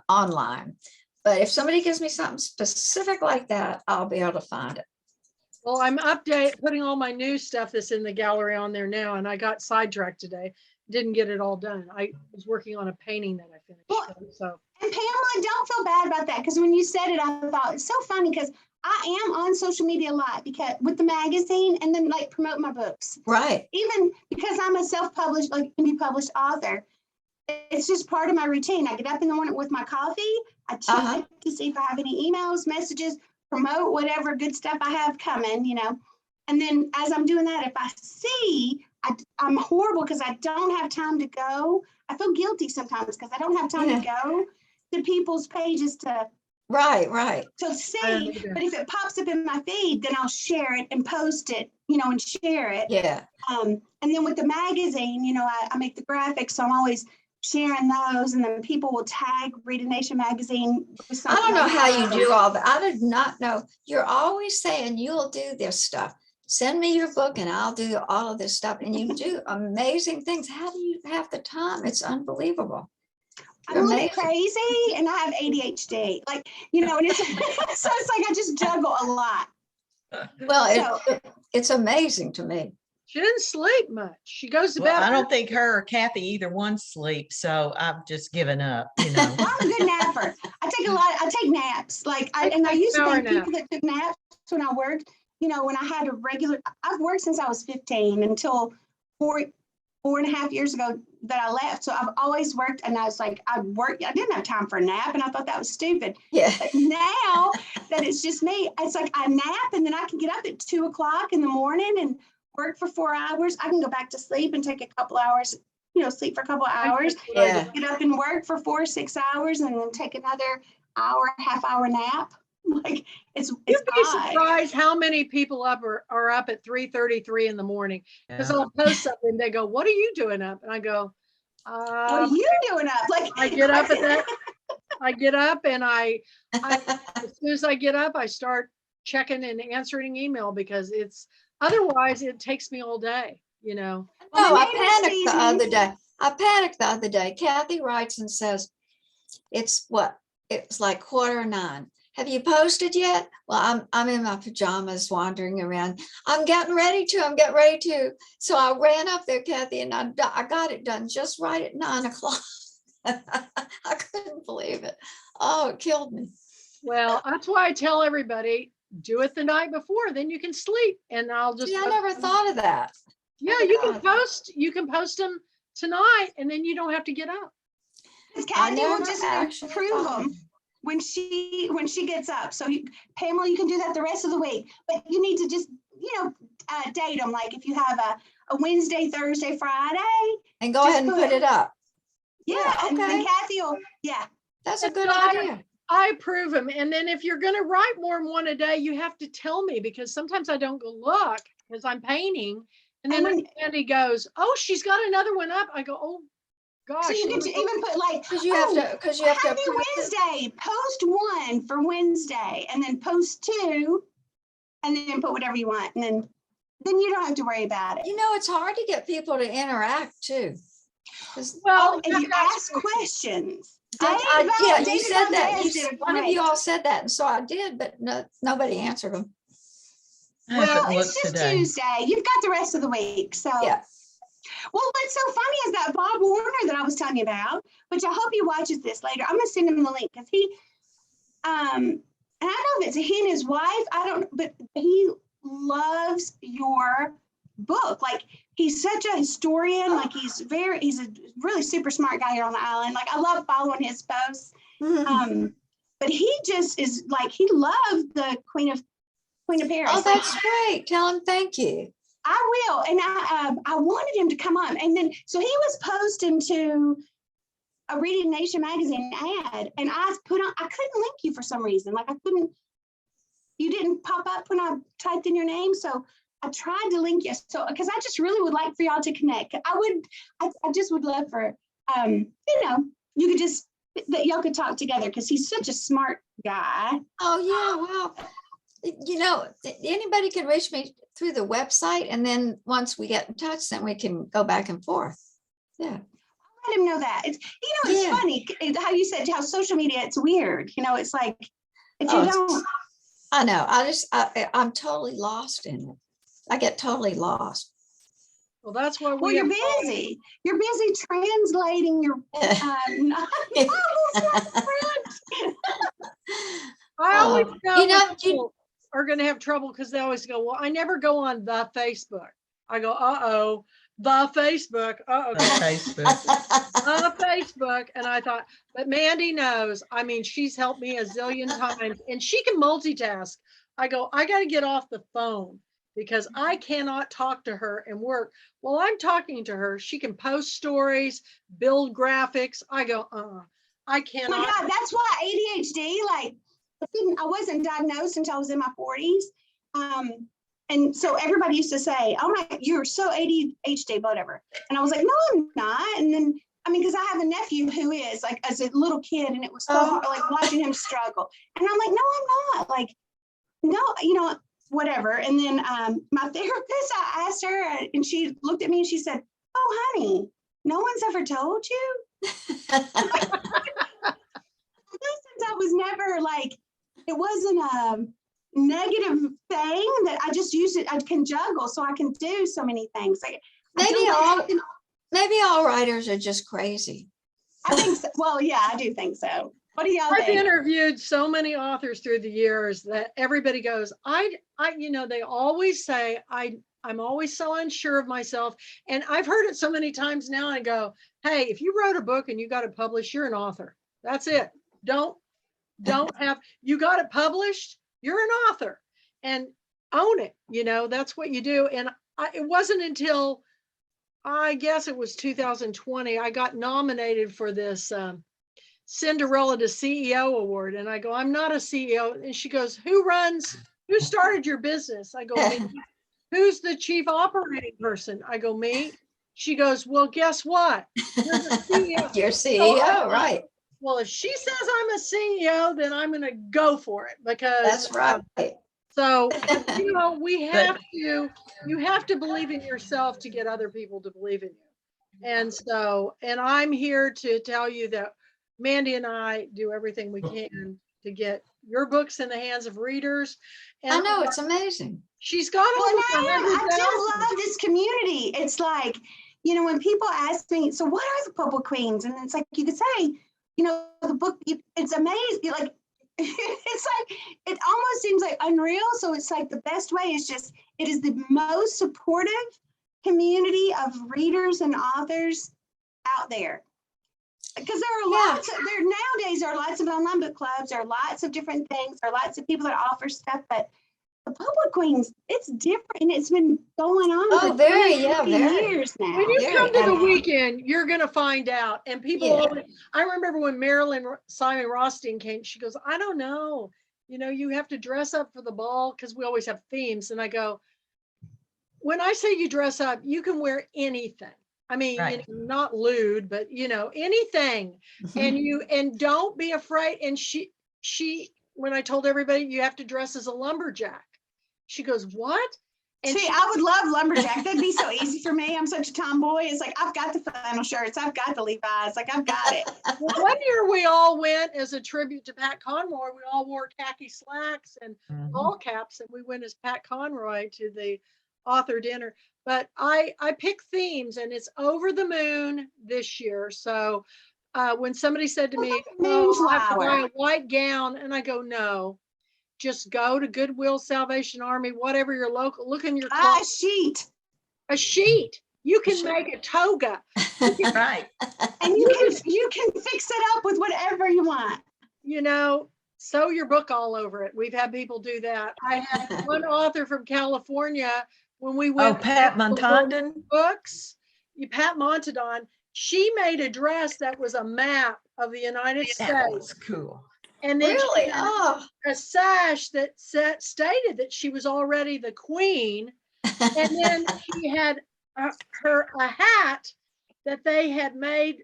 online, but if somebody gives me something specific like that, I'll be able to find it. Well, I'm putting all my new stuff that's in the gallery on there now, and I got sidetracked today. Didn't get it all done. I was working on a painting that I finished. So. And Pamela, don't feel bad about that because when you said it, I thought it's so funny because I am on social media a lot because with the magazine and then like promote my books. Right. Even because I'm a self-published, like indie published author, it's just part of my routine. I get up in the morning with my coffee. I check to see if I have any emails, messages, promote whatever good stuff I have coming, And then as I'm doing that, if I see, I'm horrible because I don't have time to go. I feel guilty sometimes because I don't have time to go to people's pages to see. But if it pops up in my feed, then I'll share it and post it, and share it. Yeah. And then with the magazine, I make the graphics, so I'm always sharing those, and then people will tag Read a Nation magazine. I don't know how you do all that. I did not know. You're always saying you'll do this stuff. Send me your book and I'll do all of this stuff. And you do amazing things. How do you have the time? It's unbelievable. I'm a little crazy and I have ADHD. And it's so it's like I just juggle a lot. Well, it's amazing to me. She didn't sleep much. She goes to bed. I don't think her or Kathy either one sleep, so I've just given up. I'm a good napper. I take naps. I used to think people that took naps when I worked. When I had I've worked since I was 15 until 4.5 years ago that I left. So I've always worked, and I was like, I didn't have time for a nap, and I thought that was stupid. Yeah. But now that it's just me, it's like I nap, and then I can get up at 2 o'clock in the morning and work for 4 hours. I can go back to sleep and take a couple hours, sleep for a couple of hours. Yeah. Get up and work for 4 or 6 hours, and then take another half hour nap. It's You'd be surprised how many people are up at 3:33 in the morning because I'll post something. They go, "What are you doing up?" And I go, "What are you doing up?" I get up at that. I get up and I as soon as I get up, I start checking and answering email because otherwise it takes me all day. No, I panicked the other day. I panicked the other day. Kathy writes and says, it's like 8:45. Have you posted yet? Well, I'm in my pajamas wandering around. I'm getting ready to. So I ran up there, Kathy, and I got it done just right at 9:00. I couldn't believe it. Oh, it killed me. Well, that's why I tell everybody, do it the night before, then you can sleep. And I'll just. See, I never thought of that. Yeah, you can post them tonight and then you don't have to get up. Because Kathy will never just actually approve thought. them when she gets up. So Pamela, you can do that the rest of the week, but you need to just, date them. Like if you have a Wednesday, Thursday, Friday. And go Just ahead and put it up. Yeah, and then okay. Kathy will, yeah. That's a And good so idea. I approve them. And then if you're going to write more than one a day, you have to tell me, because sometimes I don't go look because I'm painting. And then And Andy goes, oh, she's got another one up. I go, oh gosh. So you can even put like, Because you have to happy approve it. Wednesday, post 1 for Wednesday, and then post 2, and then put whatever you want, and then you don't have to worry about it. It's hard to get people to interact too. Well, If you ask questions. You David said that. Valdez did One of great. you all said that, and so I did, but nobody answered them. I haven't Well, it's looked just today. Tuesday. You've got the rest of the week. So, Yeah. Well, what's so funny is that Bob Warner that I was telling you about, which I hope he watches this later. I'm going to send him the link because he, and I don't know if it's he and his wife, I don't, but he loves your book. Like, he's such a historian. Like, he's a really super smart guy here on the island. Like, I love following his posts. But he just is like, he loved the Queen of Paris. Oh, that's great. Tell him thank you. I will. And I wanted him to come on. And then, so he was posting to a Reading Nation magazine ad, and I couldn't link you for some reason. Like you didn't pop up when I typed in your name. So I tried to link you. So, because I just really would like for y'all to connect. I just would love for, you could just, that y'all could talk together, because he's such a smart guy. Oh, yeah. Well, anybody can reach me through the website. And then once we get in touch, then we can go back and forth. Yeah. Let him know that. It's funny how you said how social media, it's weird. It's like, if you don't. I know. I'm totally lost in it. I get totally lost. Well, that's why Well, you're busy. You're busy translating your novels. I always know people are going to have trouble because they always go, well, I never go on the Facebook. I go, the Facebook. The Facebook. And I thought, but Mandy knows. I mean, she's helped me a zillion times and she can multitask. I go, I got to get off the phone because I cannot talk to her and work. While I'm talking to her, she can post stories, build graphics. I go, I cannot. Oh my God, that's why ADHD, like, I wasn't diagnosed until I was in my 40s. And so everybody used to say, oh my, you're so ADHD, whatever. And I was like, no, I'm not. And then, because I have a nephew who is, like, as a little kid, and it was so hard, like, watching him struggle. And I'm like, no, I'm not. Like, no, whatever. And then my therapist, I asked her, and she looked at me and she said, oh, honey, no one's ever told you? I was never like, it wasn't a negative thing that I just used it. I can juggle, so I can do so many things. Like, maybe all writers are just crazy. I think so. Well, yeah, I do think so. What do y'all think? I've interviewed so many authors through the years that everybody goes, they always say, I'm always so unsure of myself. And I've heard it so many times now. I go, hey, if you wrote a book and you got it published, you're an author. That's it. You got it published, you're an author, and own it. That's what you do. And it wasn't until, I guess it was 2020, I got nominated for this Cinderella to CEO award. And I go, I'm not a CEO. And she goes, who started your business? I go, me. Who's the chief operating person? I go, me. She goes, well, guess what? You're the CEO. You're CEO, right. Well, if she says I'm a CEO, then I'm going to go for it, because that's right. So, you have to believe in yourself to get other people to believe in you. And so, and I'm here to tell you that Mandy and I do everything we can to get your books in the hands of readers. I And know, it's amazing. she's got Well, over I just 100,000. love this community. It's like, you know, when people ask me, so what are the Purple Queens? And it's like, you could say, you know, the book, it's amazing. Like, it's like, it almost seems like unreal. So it's like the best way is just, it is the most supportive community of readers and authors out there. Because there are lots of, nowadays there are lots of online book clubs, there are lots of different things, there are lots of people that offer stuff, but the Public Queens, it's different and it's been going on for very 50 years now. When you Very come to the active. weekend, you're going to find out. And people, Yeah. always, I remember when Marilyn Simon Rothstein came, she goes, I don't know, you know, you have to dress up for the ball because we always have themes. And I go, when I say you dress up, you can wear anything. I mean, Right. you know, not lewd, but you know, anything. And don't be afraid. And she, when I told everybody you have to dress as a lumberjack, she goes, what? And see, I would love lumberjack. That'd be so easy for me. I'm such a tomboy. It's like, I've got the flannel shirts. I've got the Levi's. Like, I've got it. Well, one year we all went as a tribute to Pat Conroy. We all wore khaki slacks and ball caps, and we went as Pat Conroy to the author dinner. But I pick themes, and it's over the moon this year. So when somebody said to me, "Oh, I have to buy a white gown," and I go, "No, just go to Goodwill, Salvation Army, whatever your local. Look in your closet. A sheet. You can make a toga." Right. And you can fix it up with whatever you want. You know, sew your book all over it. We've had people do that. I had one author from California when we went. Oh, Pat Montandon books. Pat Montandon. She made a dress that was a map of the United States. That was cool. And then Really? she had a sash that stated that she was already the queen. And then she had a hat that they had made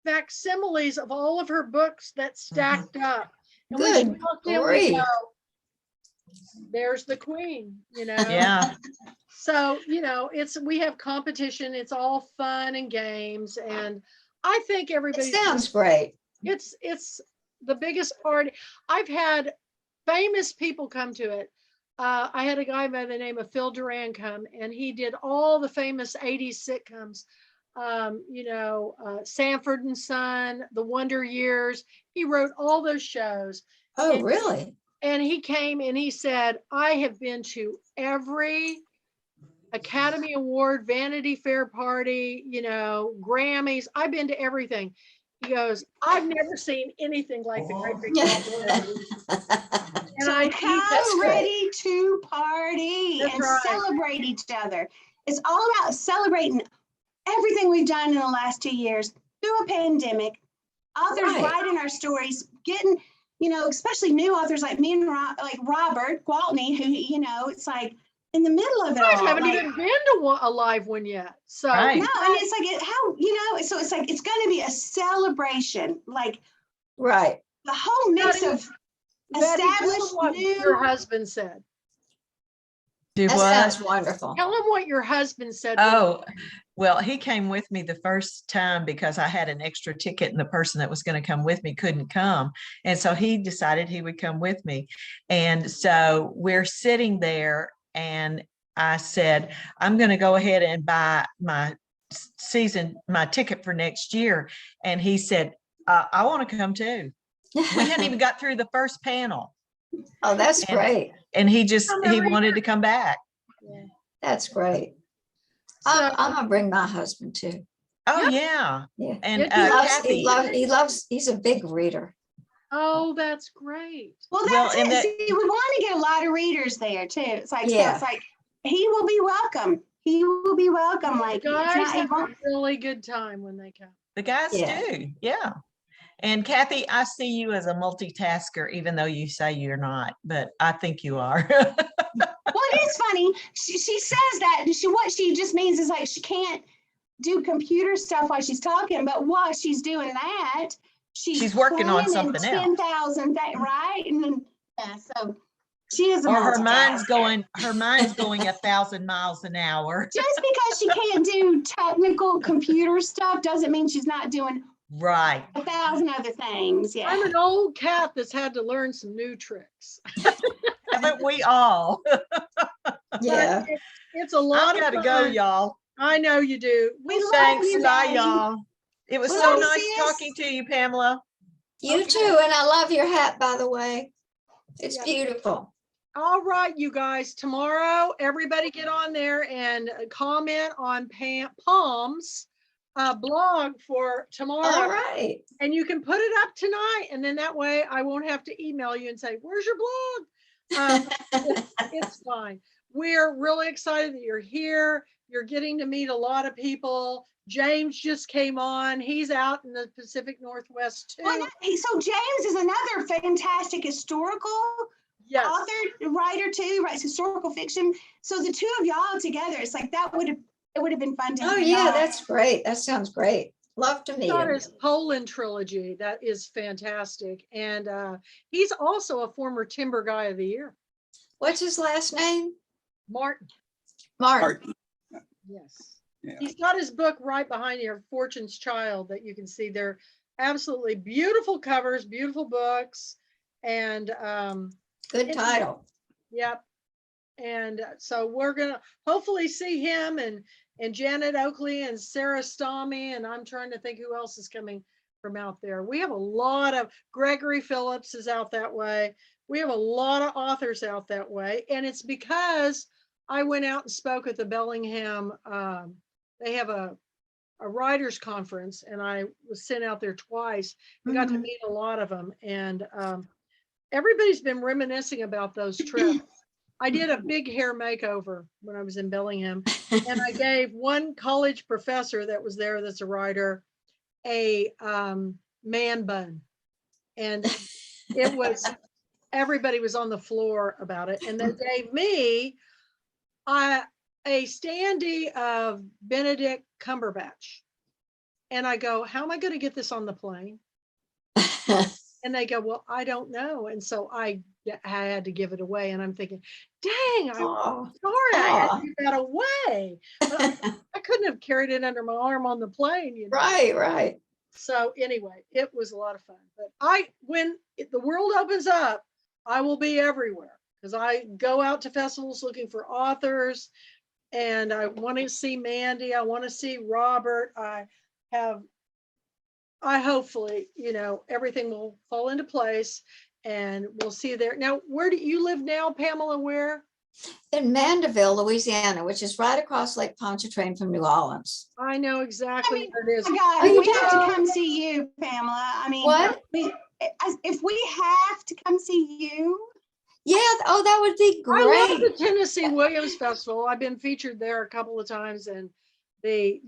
facsimiles of all of her books that stacked up. And when she walked in, we go, there's the queen, you know? Yeah. So, you know, we have competition. It's all fun and games. And I think everybody. It sounds great. It's the biggest party. I've had famous people come to it. I had a guy by the name of Phil Duran come, and he did all the famous 80s sitcoms, you know, Sanford and Son, The Wonder Years. He wrote all those shows. Oh, really? And he came and he said, I have been to every Academy Award, Vanity Fair party, you know, Grammys. I've been to everything. He goes, I've never seen anything like the Great Big Ball. And so come ready to party and celebrate each other. It's all about celebrating everything we've done in the last 2 years through a pandemic. Authors writing our stories, getting, you know, especially new authors like me and like Robert Gwaltney, who, you know, it's like in the middle of it all. I haven't even been to a live one yet. So no, and it's like how, you know, so it's like it's going to be a celebration, like the whole mix of established what new. Your husband said. That sounds wonderful. Tell him what your husband said. Oh, well, he came with me the first time because I had an extra ticket and the person that was going to come with me couldn't come. And so he decided he would come with me. And so we're sitting there and I said, I'm going to go ahead and buy my ticket for next year. And he said, I want to come too. We hadn't even got through the first panel. Oh, that's great. And he wanted to come back. Yeah. That's great. So, I'm gonna bring my husband too. Oh yeah. And he's a big reader. Oh, that's great. Well, that's it. See, we want to get a lot of readers there too. It's like, so it's like he will be welcome. He will be welcome. Like guys have a really good time when they come. The guys do. Yeah. And Kathy, I see you as a multitasker, even though you say you're not, but I think you are. Well, it is funny. She says that, and what she just means is like she can't do computer stuff while she's talking, but while she's doing that, she's working on something else. 10,000 things, right? And then so She is a Or her mind's multitasker. going 1,000 miles an hour. Just because she can't do technical computer stuff doesn't mean she's not doing Right. 1,000 other things. Yeah. I'm an old cat that's had to learn some new tricks. Haven't we all? Yeah. It's a lot I've of got to fun. go, y'all. I know you do. We love Thanks. you, Bye, babe. y'all. It was We so love you, nice sis. talking to you, Pamela. You Okay. too. And I love your hat, by the way. It's Yeah. beautiful. All right, you guys, tomorrow, everybody get on there and comment on Palm's blog for tomorrow. All right. And you can put it up tonight. And then that way I won't have to email you and say, where's your blog? It's fine. We're really excited that you're here. You're getting to meet a lot of people. James just came on. He's out in the Pacific Northwest too. Well, so James is another fantastic historical Yes. author, writer too. He writes historical fiction. So the two of y'all together, it's like it would have been fun to Oh, hear yeah, y'all. that's great. That sounds great. Love to meet Got him. his Poland trilogy. That is fantastic. And he's also a former Timber Guy of the Year. What's his last name? Martin. Martin. Yes. Yeah. He's got his book right behind here, Fortune's Child, that you can see. They're absolutely beautiful covers, beautiful books. And Good title. yep. And so we're gonna hopefully see him and Janet Oakley and Sarah Stommy, and I'm trying to think who else is coming from out there. We have a lot of Gregory Phillips is out that way. We have a lot of authors out that way, and it's because I went out and spoke at the Bellingham. They have a writers conference, and I was sent out there twice and got to Mhm. meet a lot of them. And everybody's been reminiscing about those trips. I did a big hair makeover when I was in Bellingham, and I gave one college professor that was there that's a writer a man bun. And it was, everybody was on the floor about it. And they gave me a standee of Benedict Cumberbatch. And I go, how am I going to get this on the plane? And they go, well, I don't know. And so I had to give it away. And I'm thinking, dang, I'm Aw. sorry, I had Aw. to give that away. But I couldn't have carried it under my arm on the plane. You know? Right, right. So anyway, it was a lot of fun. But when the world opens up, I will be everywhere because I go out to festivals looking for authors, and I want to see Mandy. I want to see Robert. I hopefully, everything will fall into place and we'll see you there. Now, where do you live now, Pamela? Where? In Mandeville, Louisiana, which is right across Lake Pontchartrain from New Orleans. I know exactly where it is. Oh, God, Oh, you we have do? to come see you, Pamela. I mean, What? if we have to come see you, Yeah. Oh, that would be I love the great. Tennessee Williams Festival. I've been featured there a couple of times, and they've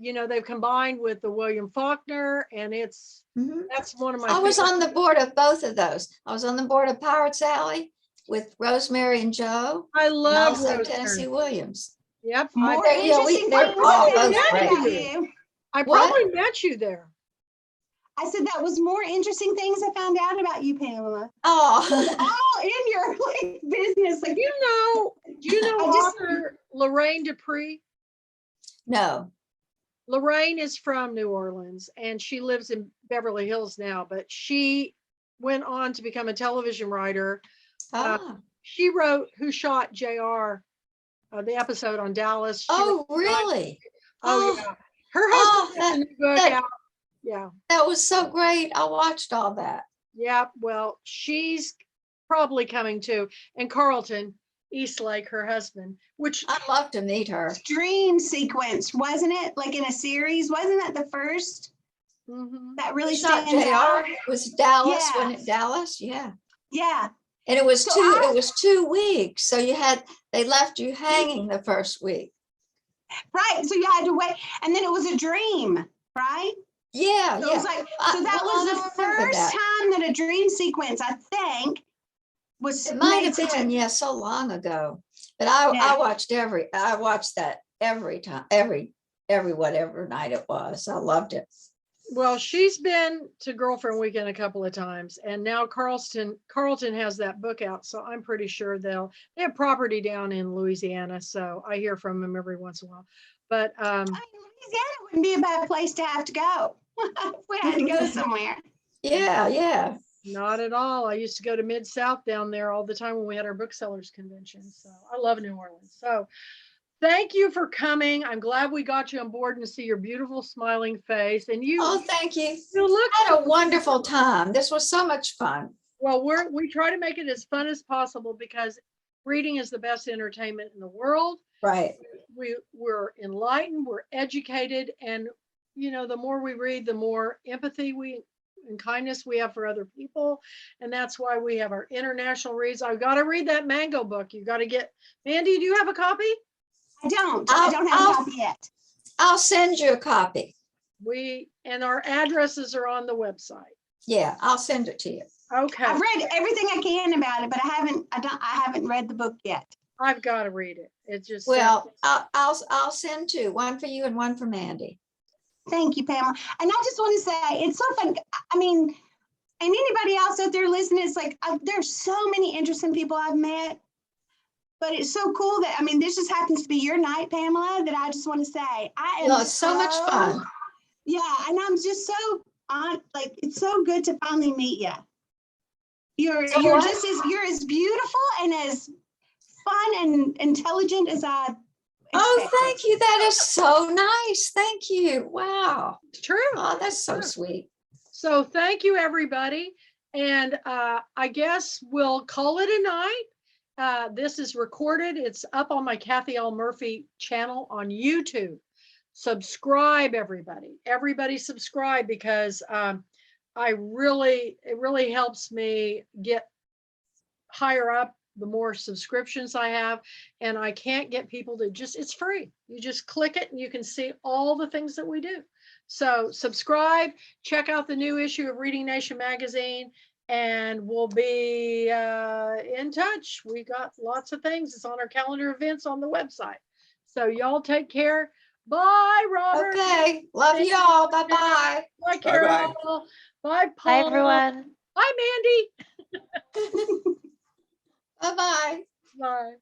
combined with the William Faulkner, and Mhm. that's one of my I was favorite. on the board of both of those. I was on the board of Pirates Alley with Rosemary and Joe, I and love also Rosemary. Tennessee Williams. Yep. more They're- yeah, interesting they're things all I found both out great. about you. I What? probably met you there. I said that was more interesting things I found out about you, Pamela. Oh, All in your business. Like, Do you know I just- author Lorraine Dupree? no. Lorraine is from New Orleans and she lives in Beverly Hills now, but she went on to become a television writer. Ah. She wrote Who Shot JR, the episode on Dallas. She Oh, wrote- really? Oh, Oh, yeah. Her oh, husband has a new book that- out. Yeah. that was so great. I watched all that. Yeah. Well, she's probably coming too. And Carlton Eastlake, her husband, which I'd love to meet her. dream sequence, wasn't it? Like in a series, wasn't that the first Mhm. that really Shot stands out? JR. It was Dallas, Yeah. wasn't it Dallas? Yeah. Yeah. And it was So it was 2 weeks. So they left you hanging the first week. Right. So you had to wait. And then it was a dream, right? Yeah, So it yeah. was like, so that Well, was I the don't remember first that. time that a dream sequence, I think, was It might made have such a- been, yeah, so long ago. But I Yeah. watched that every time, every whatever night it was. I loved it. Well, she's been to Girlfriend Weekend a couple of times, and now Carlton has that book out. So I'm pretty sure they have property down in Louisiana. So I hear from them every once in a while. But I mean, Louisiana wouldn't be a bad place to have to go if we had to go somewhere. Yeah. not at all. I used to go to Mid-South down there all the time when we had our booksellers convention. So I love New Orleans. So thank you for coming. I'm glad we got you on board and see your beautiful smiling face. And Oh, thank you. you look I had a wonderful time. This was so much fun. well. We try to make it as fun as possible because reading is the best entertainment in the world. Right. We're enlightened, we're educated, and the more we read, the more empathy and kindness we have for other people. And that's why we have our international reads. I've got to read that Mango book. You got to get, Mandy, do you have a copy? I don't have a copy yet. I'll send you a copy. And our addresses are on the website. Yeah, I'll send it to you. Okay. I've read everything I can about it, but I haven't read the book yet. I've got to read it. It's just Well, I'll send two, one for you and one for Mandy. Thank you, Pamela. And I just want to say, it's so fun. I mean, and anybody else out there listening, it's like, there's so many interesting people I've met, but it's so cool that, I mean, this just happens to be your night, Pamela, that I just want to say, I am It's so much fun. Yeah. And I'm just so like, it's so good to finally meet you. You're as beautiful and as fun and intelligent as I expected. Oh, thank you. That is so nice. Thank you. Wow. it's true. Oh, that's so sweet. So thank you, everybody. And I guess we'll call it a night. This is recorded. It's up on my Kathy L. Murphy channel on YouTube. Subscribe, everybody. Everybody subscribe because it really helps me get higher up the more subscriptions I have. And I can't get people to it's free. You just click it and you can see all the things that we do. So subscribe, check out the new issue of Reading Nation magazine, and we'll be in touch. We got lots of things. It's on our calendar events on the website. So y'all take care. Bye, Robert. Okay. Love you all. Bye-bye. Bye, Carol. Bye, Paul. Bye, everyone. Bye, Mandy. Bye-bye. Bye.